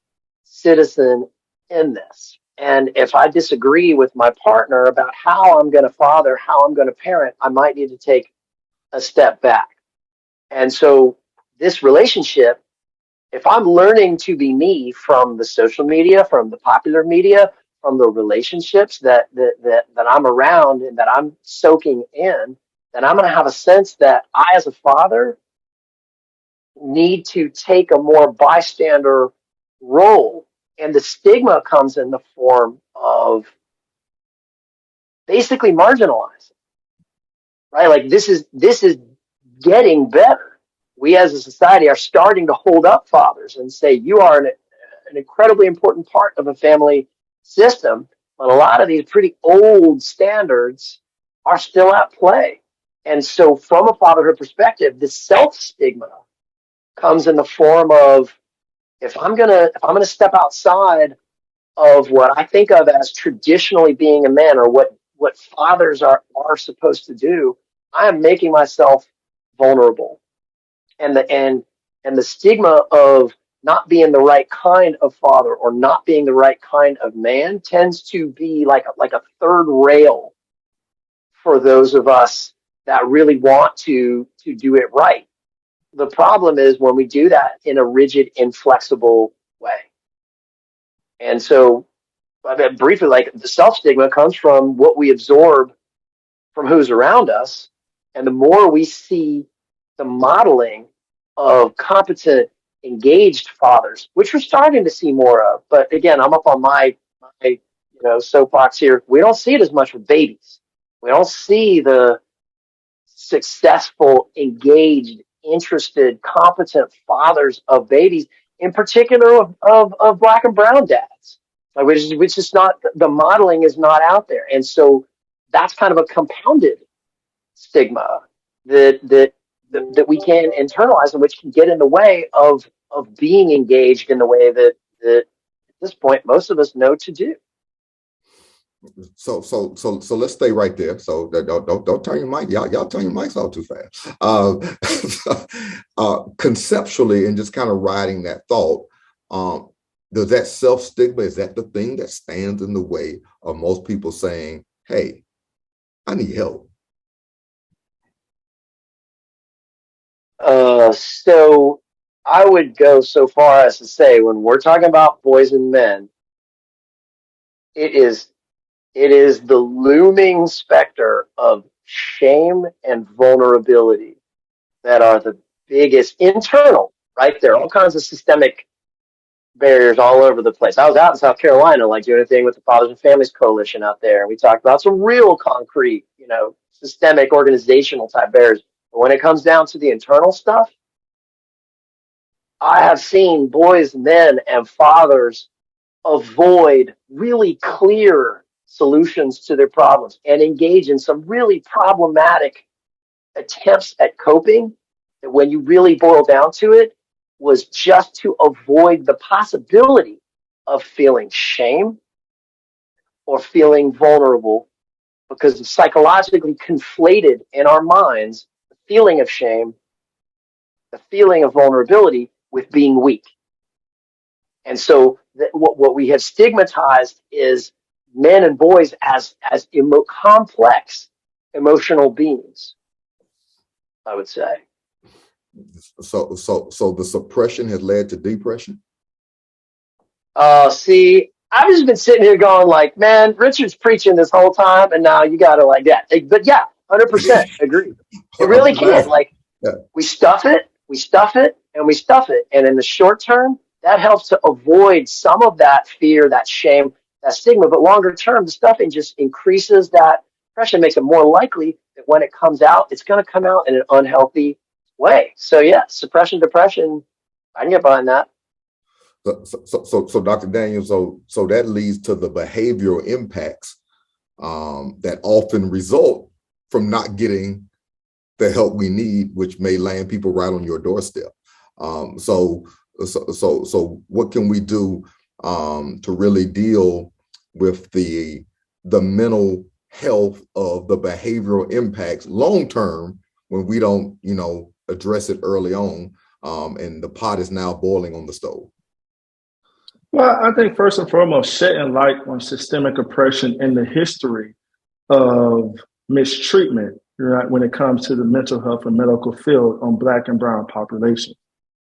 citizen in this. And if I disagree with my partner about how I'm going to father, how I'm going to parent, I might need to take a step back. And so this relationship if I'm learning to be me from the social media, from the popular media, from the relationships that I'm around and that I'm soaking in, then I'm going to have a sense that I, as a father, need to take a more bystander role. And the stigma comes in the form of basically marginalizing, right? Like this is getting better. We as a society are starting to hold up fathers and say, you are an incredibly important part of a family system. But a lot of these pretty old standards are still at play. And so from a fatherhood perspective, the self stigma comes in the form of, if I'm gonna step outside of what I think of as traditionally being a man, or what fathers are supposed to do, I am making myself vulnerable. And the stigma of not being the right kind of father or not being the right kind of man tends to be like a third rail for those of us that really want to do it right. The problem is when we do that in a rigid, inflexible way. And so, I mean, briefly, like the self stigma comes from what we absorb from who's around us. And the more we see the modeling of competent, engaged fathers, which we're starting to see more of. But again, I'm up on my soapbox here. We don't see it as much with babies. We don't see the successful, engaged, interested, competent fathers of babies, in particular of black and brown dads. Like, which is not, the modeling is not out there. And so that's kind of a compounded stigma that we can internalize, and which can get in the way of being engaged in the way that at this point most of us know to do. So let's stay right there. So don't turn your mic. Y'all turn your mics off too fast. Conceptually, and just kind of riding that thought, does that self stigma, is that the thing that stands in the way of most people saying, "Hey, I need help"? So I would go so far as to say, when we're talking about boys and men, it is the looming specter of shame and vulnerability that are the biggest internal, right? There are all kinds of systemic barriers all over the place. I was out in South Carolina, like doing a thing with the Fathers and Families Coalition out there. And we talked about some real concrete, systemic organizational type barriers. But when it comes down to the internal stuff, I have seen boys, men, and fathers avoid really clear solutions to their problems and engage in some really problematic attempts at coping that, when you really boil down to it, was just to avoid the possibility of feeling shame or feeling vulnerable, because it's psychologically conflated in our minds the feeling of shame, the feeling of vulnerability, with being weak. And so what we have stigmatized is men and boys as complex emotional beings, I would say. So the suppression has led to depression? See, I've just been sitting here going like, man, Richard's preaching this whole time, and now you got to like that. But yeah, 100% agree. It really can. Like, we stuff it, and we stuff it. And in the short term, that helps to avoid some of that fear, that shame, that stigma. But longer term, the stuffing just increases that depression, makes it more likely that when it comes out, it's going to come out in an unhealthy way. So yeah, suppression, depression, I can get behind that. So Dr. Daniels, so that leads to the behavioral impacts that often result from not getting the help we need, which may land people right on your doorstep. So what can we do to really deal with the mental health of the behavioral impacts long term when we don't, address it early on, and the pot is now boiling on the stove? Well, I think first and foremost, shedding light on systemic oppression in the history of mistreatment, right, when it comes to the mental health and medical field on Black and brown populations.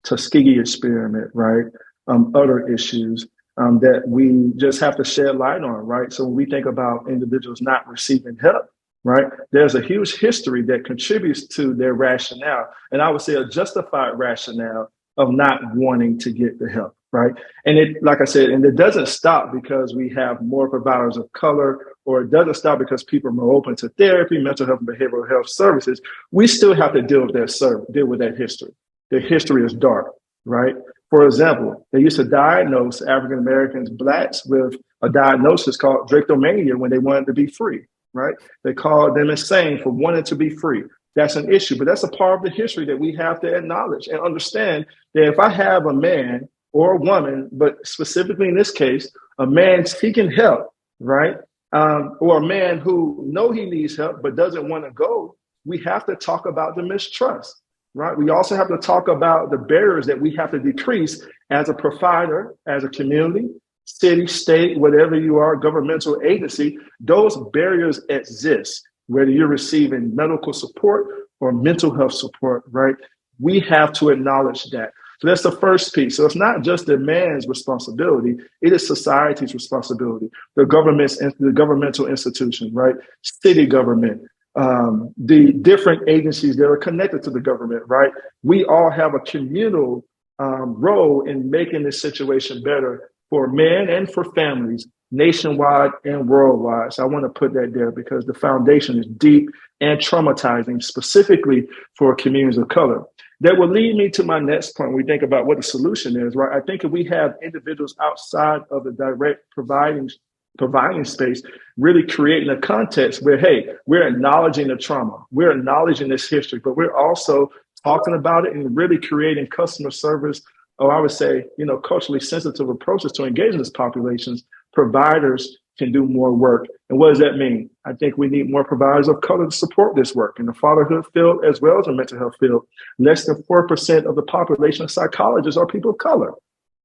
Tuskegee experiment, right? Other issues that we just have to shed light on, right? So when we think about individuals not receiving help, right, there's a huge history that contributes to their rationale, and I would say a justified rationale of not wanting to get the help, right? And it, like I said, and it doesn't stop because we have more providers of color, or it doesn't stop because people are more open to therapy, mental health, and behavioral health services. We still have to deal with that history. The history is dark, right? For example, they used to diagnose African Americans, blacks, with a diagnosis called drapetomania when they wanted to be free, right? They called them insane for wanting to be free. That's an issue, but that's a part of the history that we have to acknowledge and understand that if I have a man or a woman, but specifically in this case, a man seeking help, right? Or a man who know he needs help but doesn't want to go, we have to talk about the mistrust, right? We also have to talk about the barriers that we have to decrease as a provider, as a community, city, state, whatever you are, governmental agency. Those barriers exist, whether you're receiving medical support or mental health support, right? We have to acknowledge that. So that's the first piece. So it's not just the man's responsibility, it is society's responsibility, the governmental institution, right? City government, the different agencies that are connected to the government, right? We all have a communal role in making this situation better for men and for families, nationwide and worldwide. So I want to put that there because the foundation is deep and traumatizing, specifically for communities of color. That will lead me to my next point when we think about what the solution is, right? I think if we have individuals outside of the direct providing space, really creating a context where, hey, we're acknowledging the trauma, we're acknowledging this history, but we're also talking about it and really creating customer service, or I would say, culturally sensitive approaches to engaging these populations. Providers can do more work. And what does that mean? I think we need more providers of color to support this work in the fatherhood field as well as the mental health field. Less than 4% of the population of psychologists are people of color.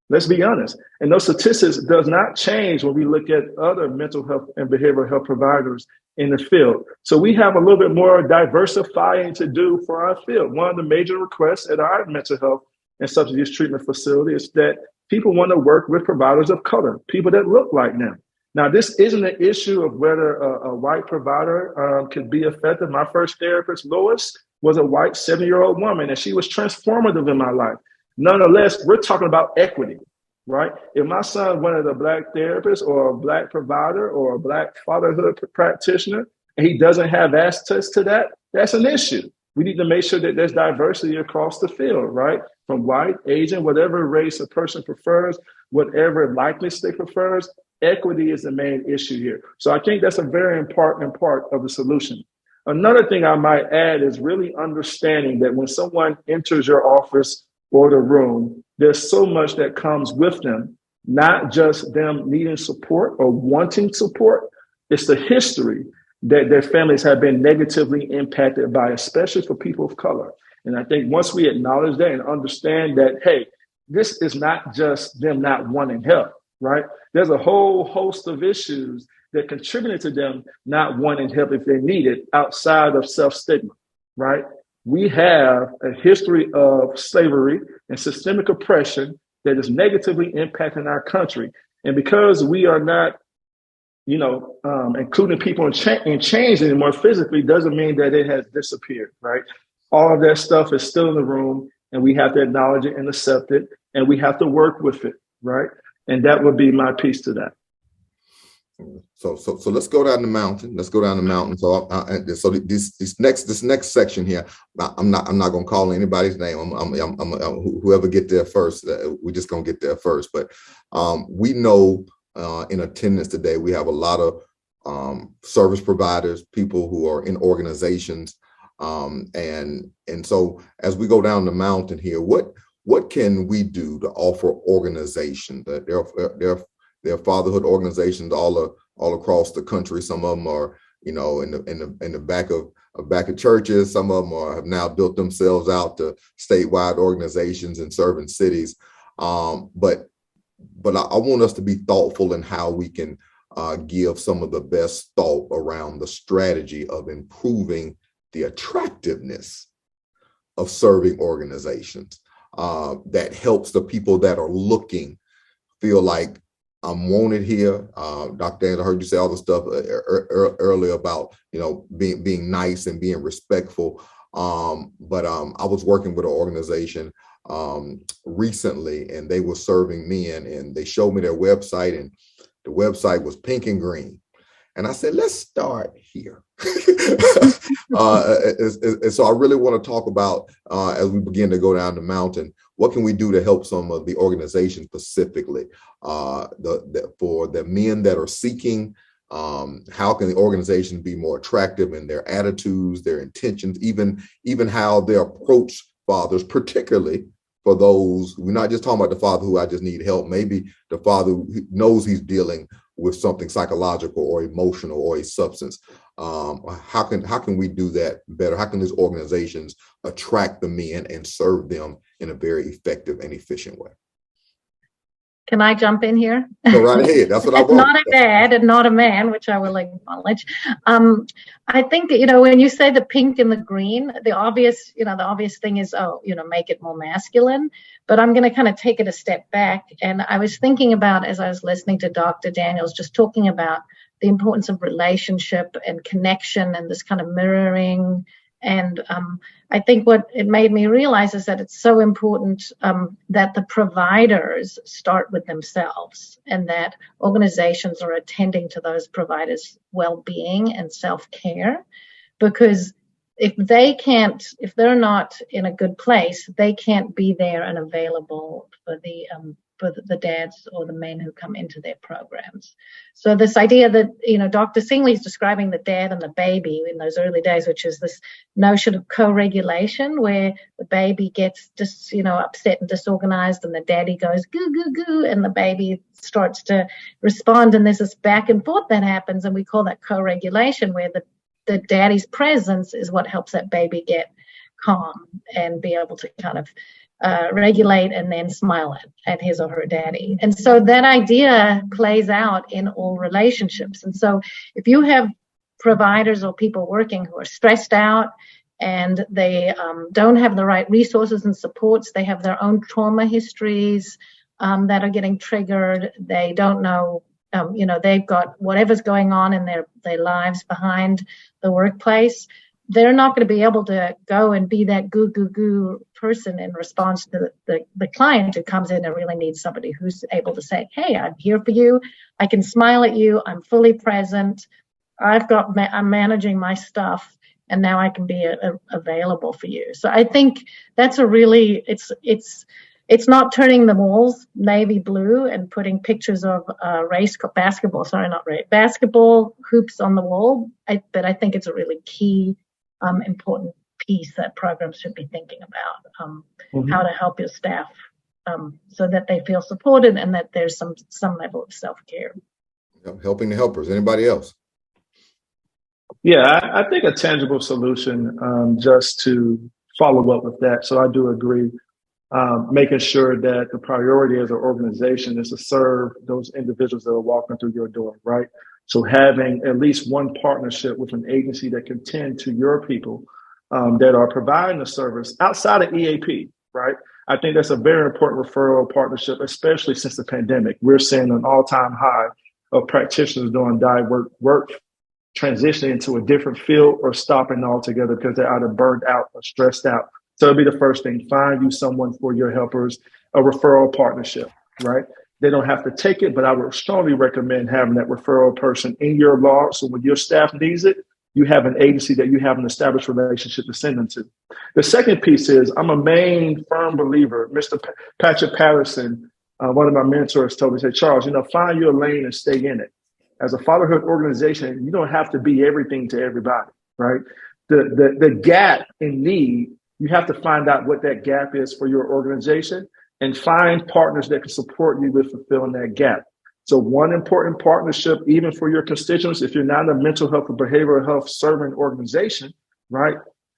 Let's be honest. And those statistics does not change when we look at other mental health and behavioral health providers in the field. So we have a little bit more diversifying to do for our field. One of the major requests at our mental health and substance use treatment facility is that people want to work with providers of color, people that look like them. Now, this isn't an issue of whether a white provider could be effective. My first therapist, Lois, was a white 7-year-old woman, and she was transformative in my life. Nonetheless, we're talking about equity, right? If my son wanted a black therapist or a black provider or a black fatherhood practitioner, and he doesn't have access to that, that's an issue. We need to make sure that there's diversity across the field, right? From white, Asian, whatever race a person prefers, whatever likeness they prefers, equity is the main issue here. So I think that's a very important part of the solution. Another thing I might add is really understanding that when someone enters your office or the room, there's so much that comes with them, not just them needing support or wanting support. It's the history that their families have been negatively impacted by, especially for people of color. And I think once we acknowledge that and understand that, hey, this is not just them not wanting help, right? There's a whole host of issues that contributed to them not wanting help if they need it outside of self-stigma, right? We have a history of slavery and systemic oppression that is negatively impacting our country. And because we are not, including people in change anymore physically, doesn't mean that it has disappeared, right? All of that stuff is still in the room, and we have to acknowledge it and accept it, and we have to work with it, right? And that would be my piece to that. So let's go down the mountain. So this next section here, I'm not going to call anybody's name. I'm whoever get there first. We're just going to get there first. But we know in attendance today we have a lot of service providers, people who are in organizations, and so as we go down the mountain here, what can we do to offer organizations? There are fatherhood organizations all across the country. Some of them are, in the back of churches. Some of them have now built themselves out to statewide organizations and serving cities. But I want us to be thoughtful in how we can give some of the best thought around the strategy of improving the attractiveness of serving organizations. that helps the people that are looking feel like I'm wanted here. Dr. Daniels, I heard you say all the stuff earlier about, being nice and being respectful. But I was working with an organization recently, and they were serving men, and they showed me their website, and the website was pink and green. And I said, let's start here. And so I really want to talk about, as we begin to go down the mountain, what can we do to help some of the organizations specifically for the men that are seeking? How can the organization be more attractive in their attitudes, their intentions, even how they approach fathers, particularly for those, we're not just talking about the father who I just need help, maybe the father who knows he's dealing with something psychological or emotional or a substance. How can we do that better? How can these organizations attract the men and serve them in a very effective and efficient way? Can I jump in here? Go right ahead. That's what I want. Not a dad and not a man, which I will acknowledge. I think, when you say the pink and the green, the obvious thing is, make it more masculine. But I'm going to kind of take it a step back. And I was thinking about, as I was listening to Dr. Daniels, just talking about the importance of relationship and connection and this kind of mirroring. And I think what it made me realize is that it's so important that the providers start with themselves, and that organizations are attending to those providers' well-being and self-care. Because if they're not in a good place, they can't be there and available for the dads or the men who come into their programs. So this idea that, Dr. Singley is describing the dad and the baby in those early days, which is this notion of co-regulation, where the baby gets just, upset and disorganized, and the daddy goes goo, goo, goo, and the baby starts to respond. And there's this back and forth that happens, and we call that co-regulation, where the daddy's presence is what helps that baby get calm and be able to kind of regulate and then smile at his or her daddy. And so that idea plays out in all relationships. And so if you have providers or people working who are stressed out and they don't have the right resources and supports, they have their own trauma histories that are getting triggered, they don't know, they've got whatever's going on in their lives behind the workplace, they're not going to be able to go and be that goo, goo, goo person in response to the client who comes in and really needs somebody who's able to say, hey, I'm here for you. I can smile at you. I'm fully present. I'm managing my stuff, and now I can be available for you. So I think that's it's not turning the walls navy blue and putting pictures of basketball hoops on the wall. But I think it's a really key, important piece that programs should be thinking about, how to help your staff so that they feel supported and that there's some level of self-care. Helping the helpers. Anybody else? Yeah, I think a tangible solution, just to follow up with that. So I do agree, making sure that the priority as an organization is to serve those individuals that are walking through your door, right? So having at least one partnership with an agency that can tend to your people that are providing the service outside of EAP, right? I think that's a very important referral partnership, especially since the pandemic. We're seeing an all-time high of practitioners doing work, transitioning into a different field or stopping altogether because they're either burned out or stressed out. So it'll be the first thing, find you someone for your helpers, a referral partnership, right? They don't have to take it, but I would strongly recommend having that referral person in your log. So when your staff needs it, you have an agency that you have an established relationship to send them to. The second piece is, I'm a main firm believer. Mr. Patrick Patterson, one of my mentors, told me, said, Charles, find your lane and stay in it. As a fatherhood organization, you don't have to be everything to everybody, right? The gap in need, you have to find out what that gap is for your organization and find partners that can support you with fulfilling that gap. So one important partnership, even for your constituents, if you're not a mental health or behavioral health serving organization, right?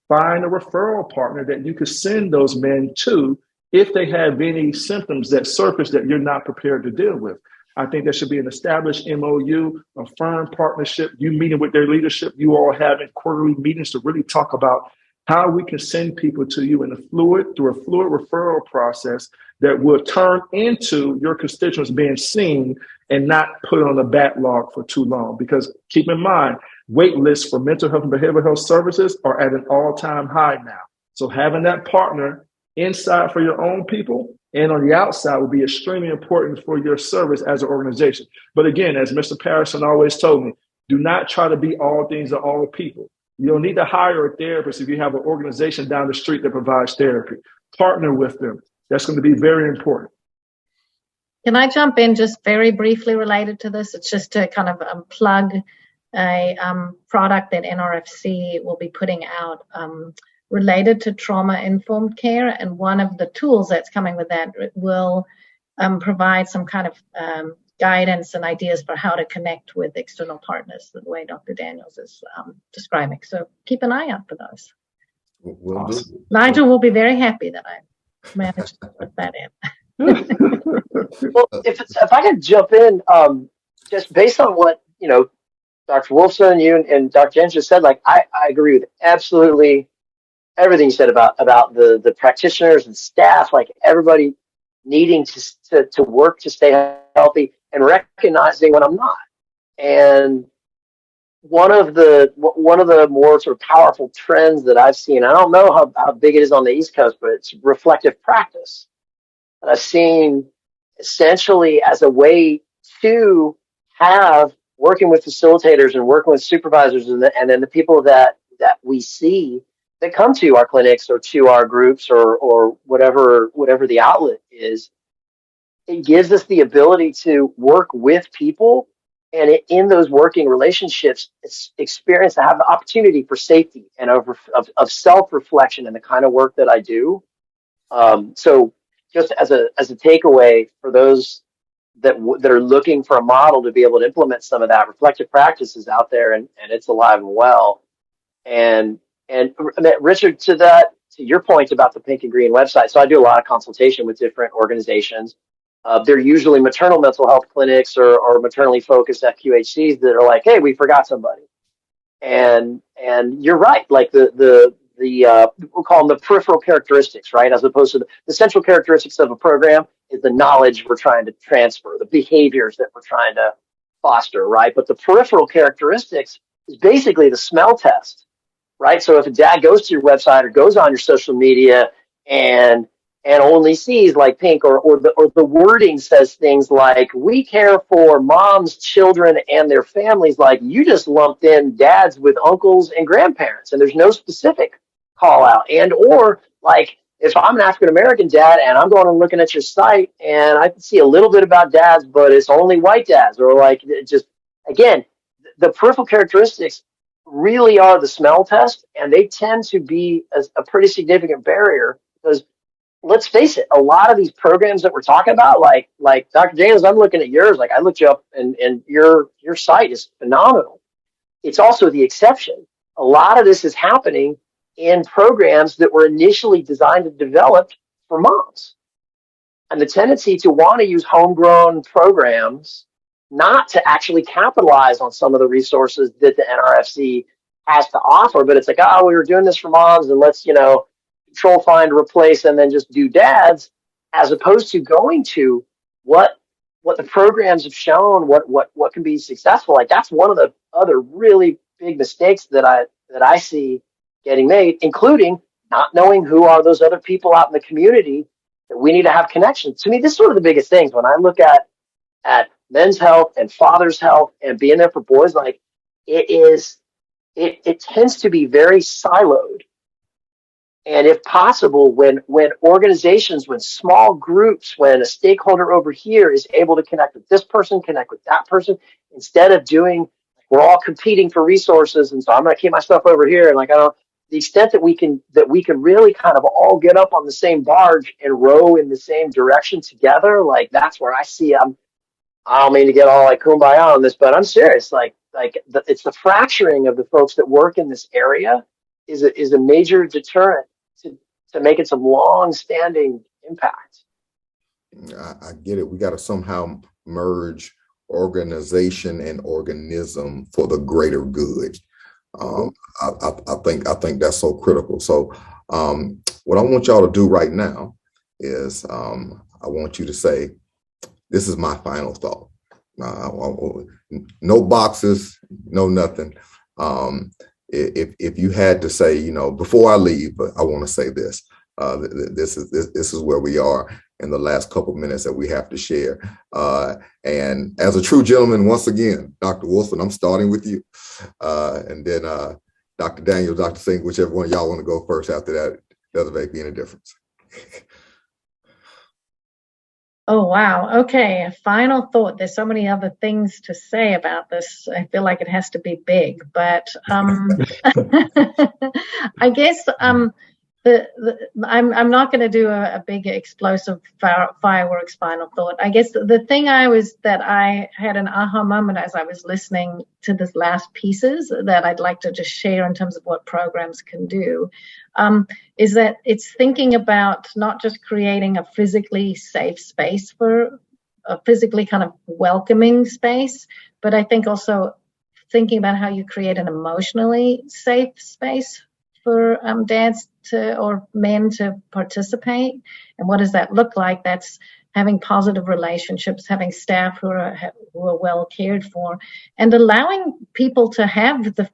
Find a referral partner that you could send those men to if they have any symptoms that surface that you're not prepared to deal with. I think there should be an established MOU, a firm partnership, you meeting with their leadership, you all having quarterly meetings to really talk about how we can send people to you in through a fluid referral process that will turn into your constituents being seen and not put on a backlog for too long. Because keep in mind, wait lists for mental health and behavioral health services are at an all-time high now. So having that partner inside for your own people and on the outside will be extremely important for your service as an organization. But again, as Mr. Patterson always told me, do not try to be all things to all people. You don't need to hire a therapist if you have an organization down the street that provides therapy. Partner with them. That's going to be very important. Can I jump in just very briefly related to this? It's just to kind of plug a product that NRFC will be putting out related to trauma-informed care. And one of the tools that's coming with that will provide some kind of guidance and ideas for how to connect with external partners, the way Dr. Daniels is describing. So keep an eye out for those. Awesome. Nigel will be very happy that I managed to put that in. Well, if I could jump in, just based on what, Dr. Wolfson, you and Dr. Jens just said, like, I agree with absolutely everything you said about the practitioners and staff, like everybody needing to work to stay healthy and recognizing when I'm not. And one of the more sort of powerful trends that I've seen, I don't know how big it is on the East Coast, but it's reflective practice. And I've seen essentially as a way to have working with facilitators and working with supervisors and then the people that we see that come to our clinics or to our groups or whatever the outlet is, it gives us the ability to work with people and in those working relationships, experience to have the opportunity for safety and of self-reflection in the kind of work that I do. So just as a takeaway for those that are looking for a model to be able to implement some of that, reflective practices out there and it's alive and well. And Richard, to your point about the Pink and Green website, so I do a lot of consultation with different organizations. They're usually maternal mental health clinics or maternally focused FQHCs that are like, hey, we forgot somebody. And you're right, like the we'll call them the peripheral characteristics, right? As opposed to the central characteristics of a program is the knowledge we're trying to transfer, the behaviors that we're trying to foster, right? But the peripheral characteristics is basically the smell test, right? So if a dad goes to your website or goes on your social media and only sees like pink or the wording says things like, we care for moms, children, and their families, like you just lumped in dads with uncles and grandparents, and there's no specific call out. And or like if I'm an African American dad and I'm going and looking at your site and I can see a little bit about dads, but it's only white dads, or like just again, the peripheral characteristics really are the smell test, and they tend to be a pretty significant barrier because let's face it, a lot of these programs that we're talking about, like Dr. Daniels, I'm looking at yours, like I looked you up and your site is phenomenal. It's also the exception. A lot of this is happening in programs that were initially designed and developed for moms. And the tendency to want to use homegrown programs not to actually capitalize on some of the resources that the NRFC has to offer, but it's like, oh, we were doing this for moms and let's, control, find, replace, and then just do dads, as opposed to going to what the programs have shown, what can be successful. Like that's one of the other really big mistakes that I see getting made, including not knowing who are those other people out in the community that we need to have connections. To me, this is one of the biggest things when I look at men's health and father's health and being there for boys. Like it tends to be very siloed. And if possible, when organizations, when small groups, when a stakeholder over here is able to connect with this person, connect with that person, instead of we're all competing for resources, and so I'm going to keep my stuff over here, and like the extent that we can really kind of all get up on the same barge and row in the same direction together, like that's where I see I don't mean to get all like kumbaya on this, but I'm serious. It's the fracturing of the folks that work in this area is a major deterrent to making some long-standing impact. I get it. We got to somehow merge organization and organism for the greater good. I think that's so critical. So what I want y'all to do right now is I want you to say, this is my final thought. No boxes, no nothing. If you had to say, you know, before I leave, but I want to say this. This is where we are in the last couple of minutes that we have to share. And as a true gentleman, once again, Dr. Wilson, I'm starting with you, and then Dr. Daniel, Dr. Singh, whichever one of y'all want to go first. After that, doesn't make any difference. Oh, wow. Okay. A final thought. There's so many other things to say about this. I feel like it has to be big, but I guess I'm not going to do a big explosive fireworks final thought. I guess the thing that I had an aha moment as I was listening to this last pieces that I'd like to just share in terms of what programs can do, is that it's thinking about not just creating a physically safe space for a physically kind of welcoming space, but I think also thinking about how you create an emotionally safe space for dads or men to participate. And what does that look like? That's having positive relationships, having staff who are well cared for, and allowing people to have the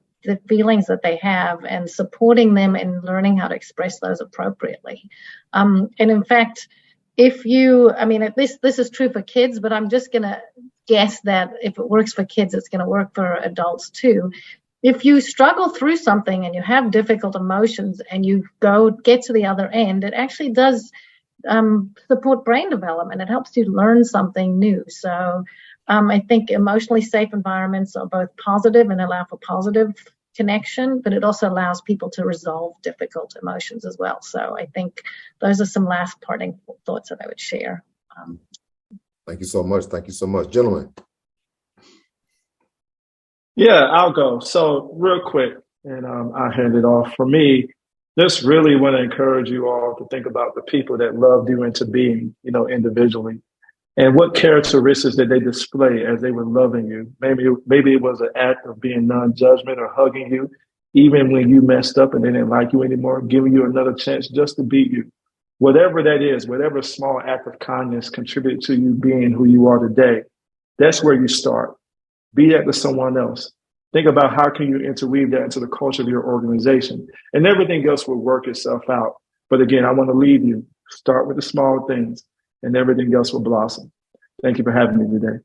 feelings that they have and supporting them in learning how to express those appropriately. And in fact, at least this is true for kids, but I'm just going to guess that if it works for kids, it's going to work for adults too. If you struggle through something and you have difficult emotions and you get to the other end, it actually does support brain development. It helps you learn something new. So I think emotionally safe environments are both positive and allow for positive connection, but it also allows people to resolve difficult emotions as well. So I think those are some last parting thoughts that I would share. Thank you so much. Thank you so much. Gentlemen. Yeah, I'll go. So real quick, and I'll hand it off. For me, just really want to encourage you all to think about the people that loved you into being, individually, and what characteristics that they display as they were loving you. Maybe it was an act of being non-judgment or hugging you, even when you messed up and they didn't like you anymore, giving you another chance just to be you. Whatever that is, whatever small act of kindness contributed to you being who you are today, that's where you start. Be that to someone else. Think about how can you interweave that into the culture of your organization, and everything else will work itself out. But again, I want to leave you. Start with the small things, and everything else will blossom. Thank you for having me today.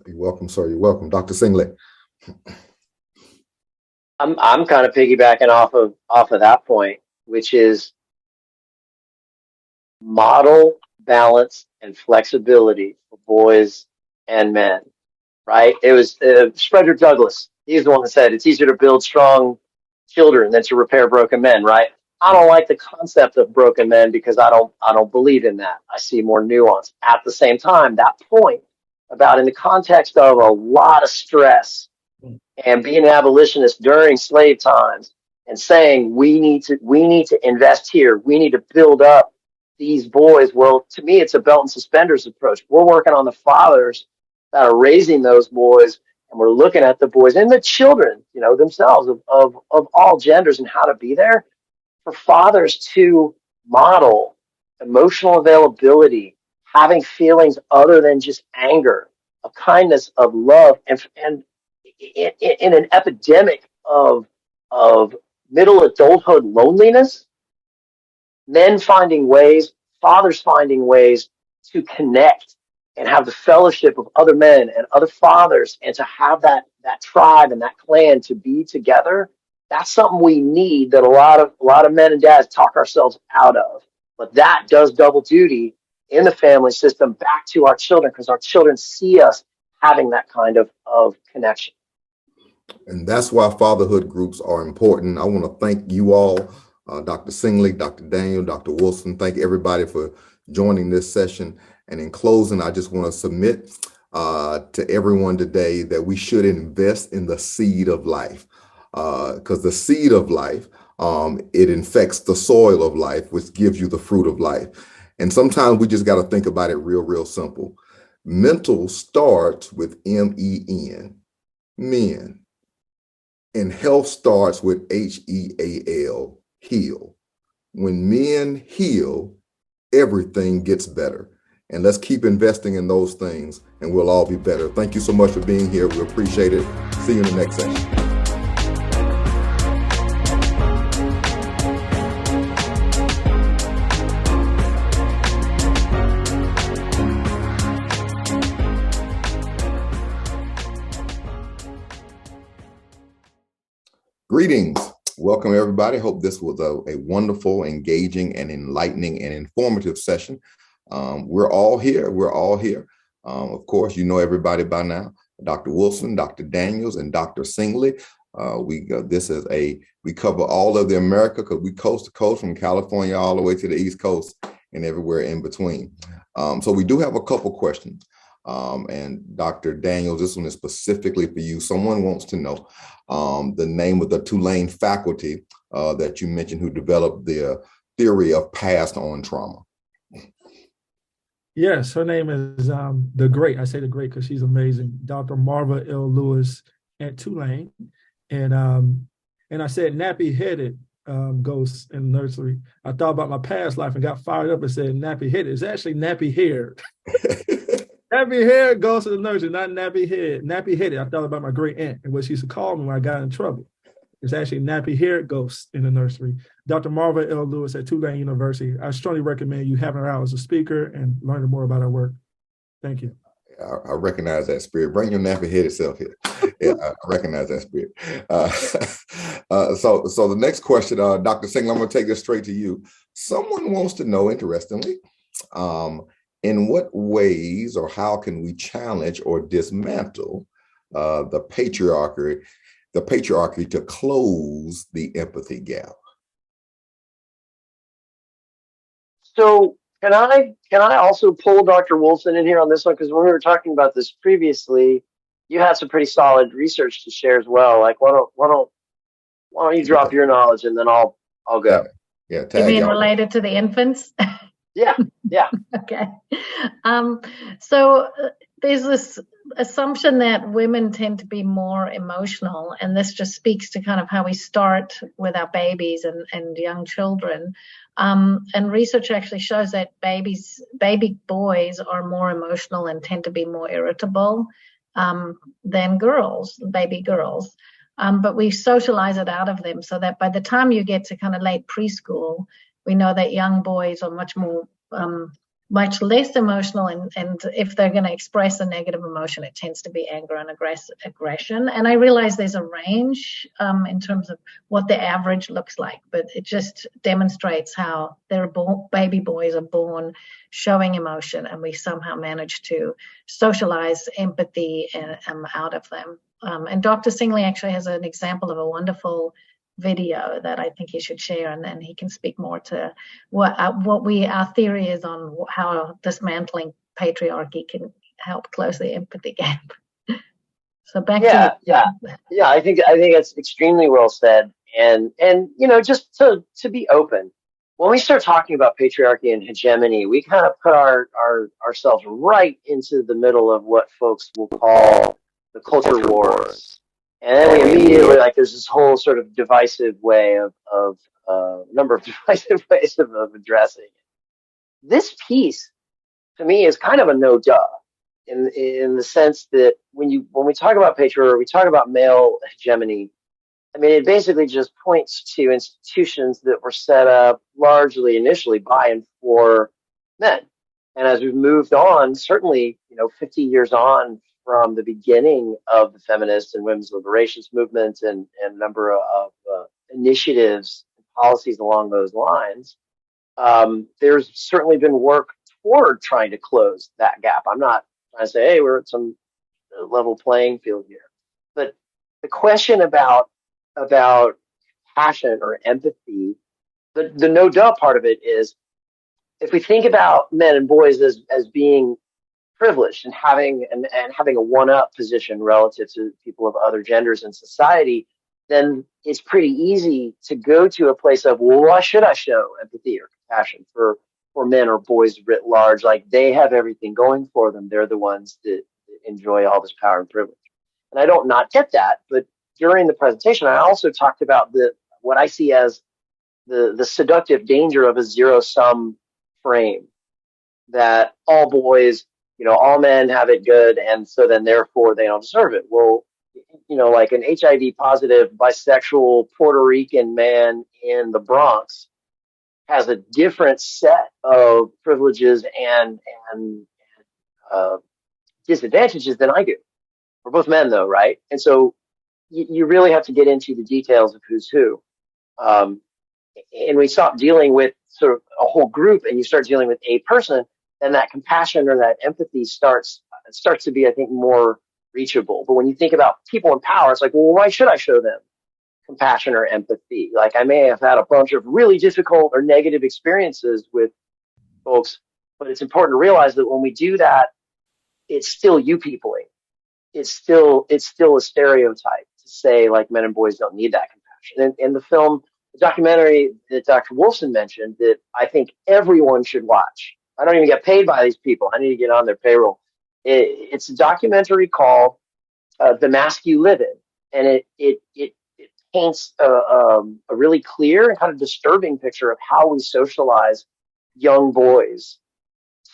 You're welcome, sir. You're welcome. Dr. Singley. I'm kind of piggybacking off of that point, which is model balance and flexibility for boys and men. Right? It was Frederick Douglass. He's the one that said it's easier to build strong children than to repair broken men. Right? I don't like the concept of broken men because I don't believe in that. I see more nuance. At the same time, that point about in the context of a lot of stress and being an abolitionist during slave times and saying we need to invest here. We need to build up these boys. Well, to me, it's a belt and suspenders approach. We're working on the fathers that are raising those boys, and we're looking at the boys and the children, themselves of all genders and how to be there for fathers to model emotional availability, having feelings other than just anger, of kindness, of love, and in an epidemic of middle adulthood loneliness, fathers finding ways to connect and have the fellowship of other men and other fathers, and to have that tribe and that clan to be together. That's something we need that a lot of men and dads talk ourselves out of. But that does double duty in the family system back to our children, because our children see us having that kind of connection. And that's why fatherhood groups are important. I want to thank you all, Dr. Singley, Dr. Daniel, Dr. Wilson. Thank everybody for joining this session. And in closing, I just want to submit to everyone today that we should invest in the seed of life, because the seed of life, it infects the soil of life, which gives you the fruit of life. And sometimes we just got to think about it real simple. Mental starts with MEN, men. And health starts with HEAL, heal. When men heal, everything gets better. And let's keep investing in those things and we'll all be better. Thank you so much for being here. We appreciate it. See you in the next session. Greetings. Welcome, everybody. Hope this was a wonderful, engaging, and enlightening and informative session. We're all here. Of course, you know everybody by now. Dr. Wilson, Dr. Daniels, and Dr. Singley. We cover all of the America because we coast to coast from California all the way to the East Coast and everywhere in between. So we do have a couple questions. And Dr. Daniels, this one is specifically for you. Someone wants to know the name of the Tulane faculty that you mentioned who developed the theory of passed on trauma. Yes, her name is the great. I say the great because she's amazing. Dr. Marva L. Lewis at Tulane. And I said nappy-headed ghosts in the nursery. I thought about my past life and got fired up and said nappy-headed. It's actually nappy-haired. Nappy-haired ghosts in the nursery, not nappy-headed. Nappy-headed. I thought about my great aunt and what she used to call me when I got in trouble. It's actually nappy-haired ghosts in the nursery. Dr. Marva L. Lewis at Tulane University. I strongly recommend you having her out as a speaker and learning more about her work. Thank you. I recognize that spirit. Bring your nappy-headed self here. Yeah, I recognize that spirit. So the next question, Dr. Singley, I'm going to take this straight to you. Someone wants to know, interestingly, in what ways or how can we challenge or dismantle the patriarchy to close the empathy gap? So can I also pull Dr. Wilson in here on this one? Because when we were talking about this previously, you had some pretty solid research to share as well. Like, why don't you drop your knowledge and then I'll go. Yeah. You mean related to the infants? Yeah. Okay. So there's this assumption that women tend to be more emotional, and this just speaks to kind of how we start with our babies and young children. And research actually shows that baby boys are more emotional and tend to be more irritable than baby girls. But we socialize it out of them so that by the time you get to kind of late preschool, we know that young boys are much less emotional, and if they're going to express a negative emotion, it tends to be anger and aggression. And I realize there's a range in terms of what the average looks like, but it just demonstrates how baby boys are born showing emotion, and we somehow manage to socialize empathy out of them. And Dr. Singley actually has an example of a wonderful video that I think he should share, and then he can speak more to our theory is on how dismantling patriarchy can help close the empathy gap. So back to you. Yeah. I think it's extremely well said, and just to be open, when we start talking about patriarchy and hegemony, we kind of put ourselves right into the middle of what folks will call the culture wars. And then we immediately, there's this whole sort of divisive way of number of divisive ways of addressing it. This piece, to me, is kind of a no duh in the sense that when we talk about patriarchy, we talk about male hegemony. I mean, it basically just points to institutions that were set up largely initially by and for men. And as we've moved on, certainly, 50 years on from the beginning of the feminist and women's liberations movement and a number of initiatives and policies along those lines, there's certainly been work toward trying to close that gap. I'm not trying to say, hey, we're at some level playing field here. But the question about passion or empathy, the no duh part of it is, if we think about men and boys as being privileged and having a one-up position relative to people of other genders in society, then it's pretty easy to go to a place of, well, why should I show empathy or compassion for men or boys writ large? Like, they have everything going for them. They're the ones that enjoy all this power and privilege. And I don't not get that, but during the presentation, I also talked about what I see as the seductive danger of a zero-sum frame, that all boys, all men have it good, and so then therefore they don't deserve it. Well, like an HIV positive bisexual Puerto Rican man in the Bronx has a different set of privileges and disadvantages than I do. We're both men, though, right? And so you really have to get into the details of who's who. And we stop dealing with sort of a whole group, and you start dealing with a person, then that compassion or that empathy starts to be, I think, more reachable. But when you think about people in power, it's like, well, why should I show them compassion or empathy? Like, I may have had a bunch of really difficult or negative experiences with folks, but it's important to realize that when we do that, it's still you peopling. It's still a stereotype to say, like, men and boys don't need that compassion. And the documentary that Dr. Wolfson mentioned, that I think everyone should watch. I don't even get paid by these people. I need to get on their payroll. It's a documentary called The Mask You Live In, and it paints a really clear and kind of disturbing picture of how we socialize young boys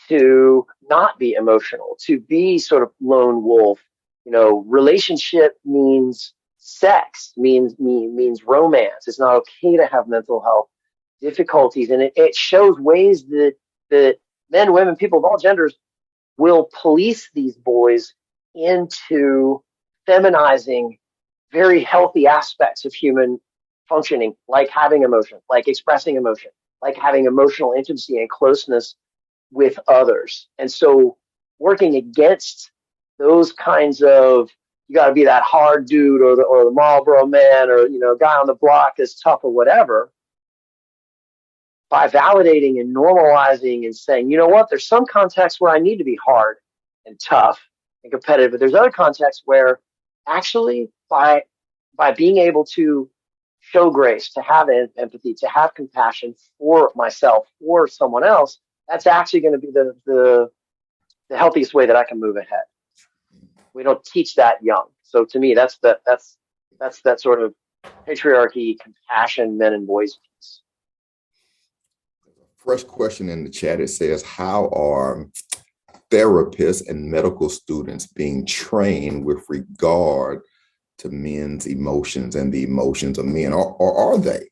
to not be emotional, to be sort of lone wolf. Relationship means sex, means romance. It's not okay to have mental health difficulties, and it shows ways that men, women, people of all genders will police these boys into feminizing very healthy aspects of human functioning, like having emotion, like expressing emotion, like having emotional intimacy and closeness with others. And so working against those kinds of, you got to be that hard dude or the Marlboro man or, guy on the block that's tough or whatever, by validating and normalizing and saying, you know what, there's some contexts where I need to be hard and tough and competitive, but there's other contexts where actually by being able to show grace, to have empathy, to have compassion for myself or someone else, that's actually going to be the healthiest way that I can move ahead. We don't teach that young. So to me, that's that sort of patriarchy, compassion, men and boys piece. First question in the chat, it says, how are therapists and medical students being trained with regard to men's emotions and the emotions of men, or are they?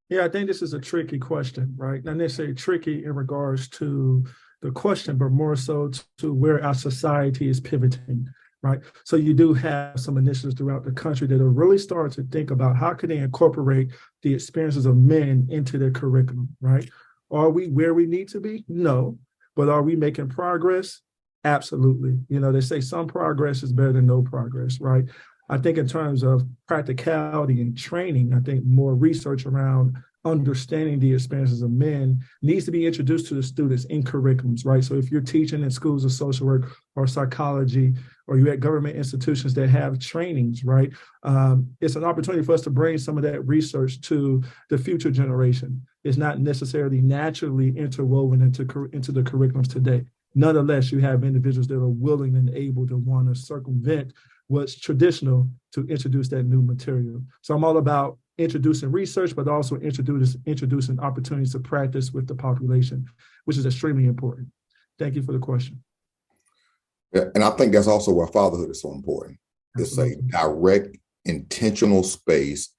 Yeah, I think this is a tricky question, right? Not necessarily tricky in regards to the question, but more so to where our society is pivoting, right? So you do have some initiatives throughout the country that are really starting to think about how can they incorporate the experiences of men into their curriculum, right? Are we where we need to be? No. But are we making progress? Absolutely. They say some progress is better than no progress, right? I think in terms of practicality and training, I think more research around understanding the experiences of men needs to be introduced to the students in curriculums, right? So if you're teaching in schools of social work or psychology, or you're at government institutions that have trainings, right? It's an opportunity for us to bring some of that research to the future generation. It's not necessarily naturally interwoven into the curriculums today. Nonetheless, you have individuals that are willing and able to want to circumvent what's traditional to introduce that new material. So I'm all about introducing research, but also introducing opportunities to practice with the population, which is extremely important. Thank you for the question. Yeah, and I think that's also why fatherhood is so important. Absolutely. It's a direct, intentional space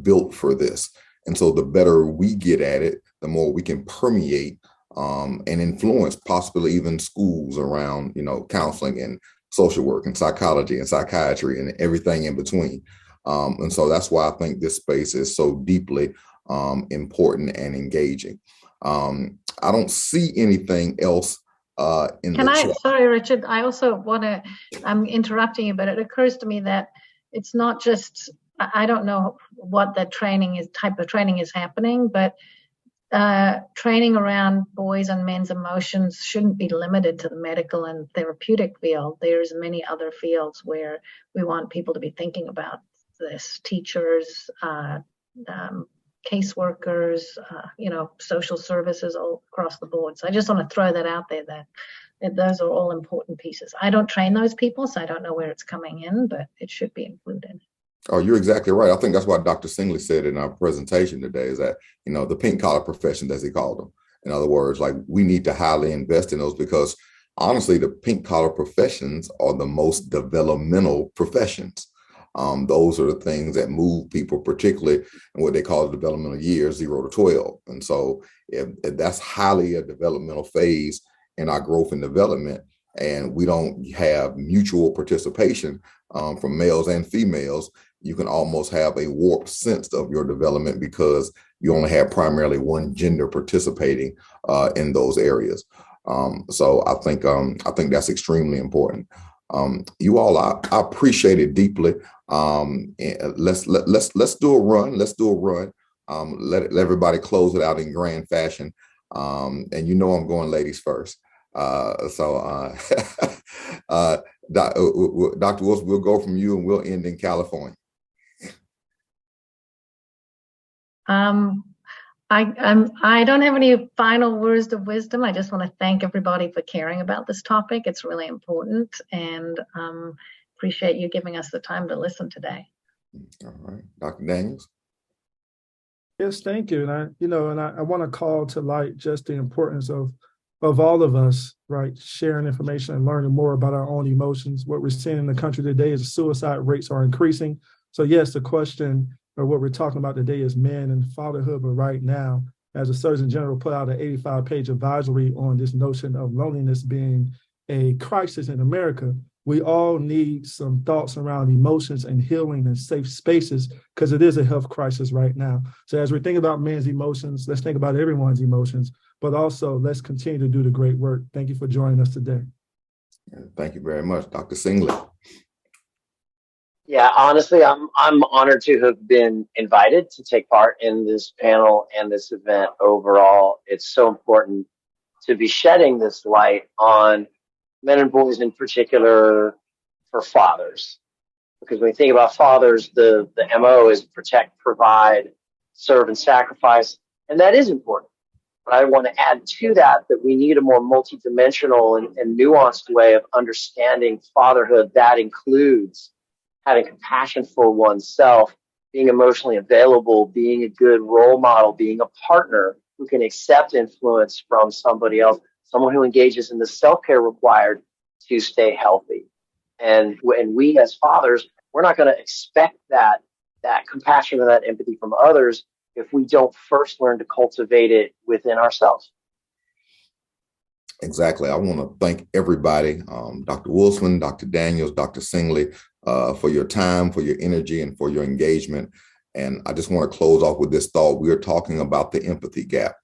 built for this. And so the better we get at it, the more we can permeate and influence possibly even schools around, counseling and social work and psychology and psychiatry and everything in between. And so that's why I think this space is so deeply important and engaging. I don't see anything else in the chat. Sorry, Richard, I also want to, I'm interrupting you, but it occurs to me that it's not just, I don't know what the type of training is happening, but training around boys and men's emotions shouldn't be limited to the medical and therapeutic field. There's many other fields where we want people to be thinking about this. Teachers, caseworkers, social services all across the board. So I just want to throw that out there, that Those are all important pieces. I don't train those people, so I don't know where it's coming in, but it should be included. Oh, you're exactly right. I think that's what Dr. Singley said in our presentation today, is that, the pink collar professions, as he called them. In other words, like, we need to highly invest in those, because honestly, the pink collar professions are the most developmental professions. Those are the things that move people, particularly in what they call the developmental years, 0 to 12. And so if that's highly a developmental phase in our growth and development, and we don't have mutual participation from males and females, you can almost have a warped sense of your development, because you only have primarily one gender participating in those areas. So I think that's extremely important. You all, I appreciate it deeply. Let's do a run. Let's do a run. Let everybody close it out in grand fashion. And I'm going ladies first. Dr. Wilson, we'll go from you and we'll end in California. I don't have any final words of wisdom. I just want to thank everybody for caring about this topic. It's really important, and appreciate you giving us the time to listen today. All right, Dr. Daniels. Yes, thank you. And I want to call to light just the importance of all of us, right, sharing information and learning more about our own emotions. What we're seeing in the country today is suicide rates are increasing. So yes, the question, or what we're talking about today, is men and fatherhood. But right now, as the Surgeon General put out an 85-page advisory on this notion of loneliness being a crisis in America, we all need some thoughts around emotions and healing and safe spaces, because it is a health crisis right now. So as we think about men's emotions, let's think about everyone's emotions, but also let's continue to do the great work. Thank you for joining us today. Thank you very much, Dr. Singley. Yeah, honestly, I'm honored to have been invited to take part in this panel and this event. Overall, it's so important to be shedding this light on men and boys in particular for fathers. Because when you think about fathers, the MO is protect, provide, serve, and sacrifice. And that is important. But I want to add to that we need a more multidimensional and nuanced way of understanding fatherhood. That includes having compassion for oneself, being emotionally available, being a good role model, being a partner who can accept influence from somebody else, someone who engages in the self-care required to stay healthy. And we as fathers, we're not going to expect that compassion and that empathy from others if we don't first learn to cultivate it within ourselves. Exactly. I want to thank everybody, Dr. Wilson, Dr. Daniels, Dr. Singley, for your time, for your energy, and for your engagement. And I just want to close off with this thought. We are talking about the empathy gap.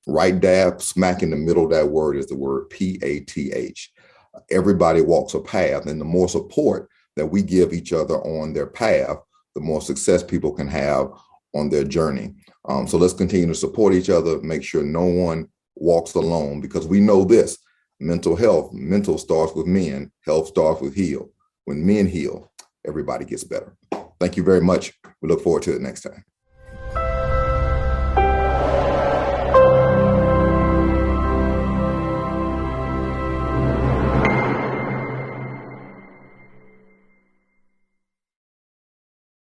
Right dab smack in the middle of that word is the word PATH. Everybody walks a path, and the more support that we give each other on their path, the more success people can have on their journey. So let's continue to support each other, make sure no one walks alone, because we know this: mental starts with men, health starts with heal. When men heal, everybody gets better. Thank you very much. We look forward to it next time.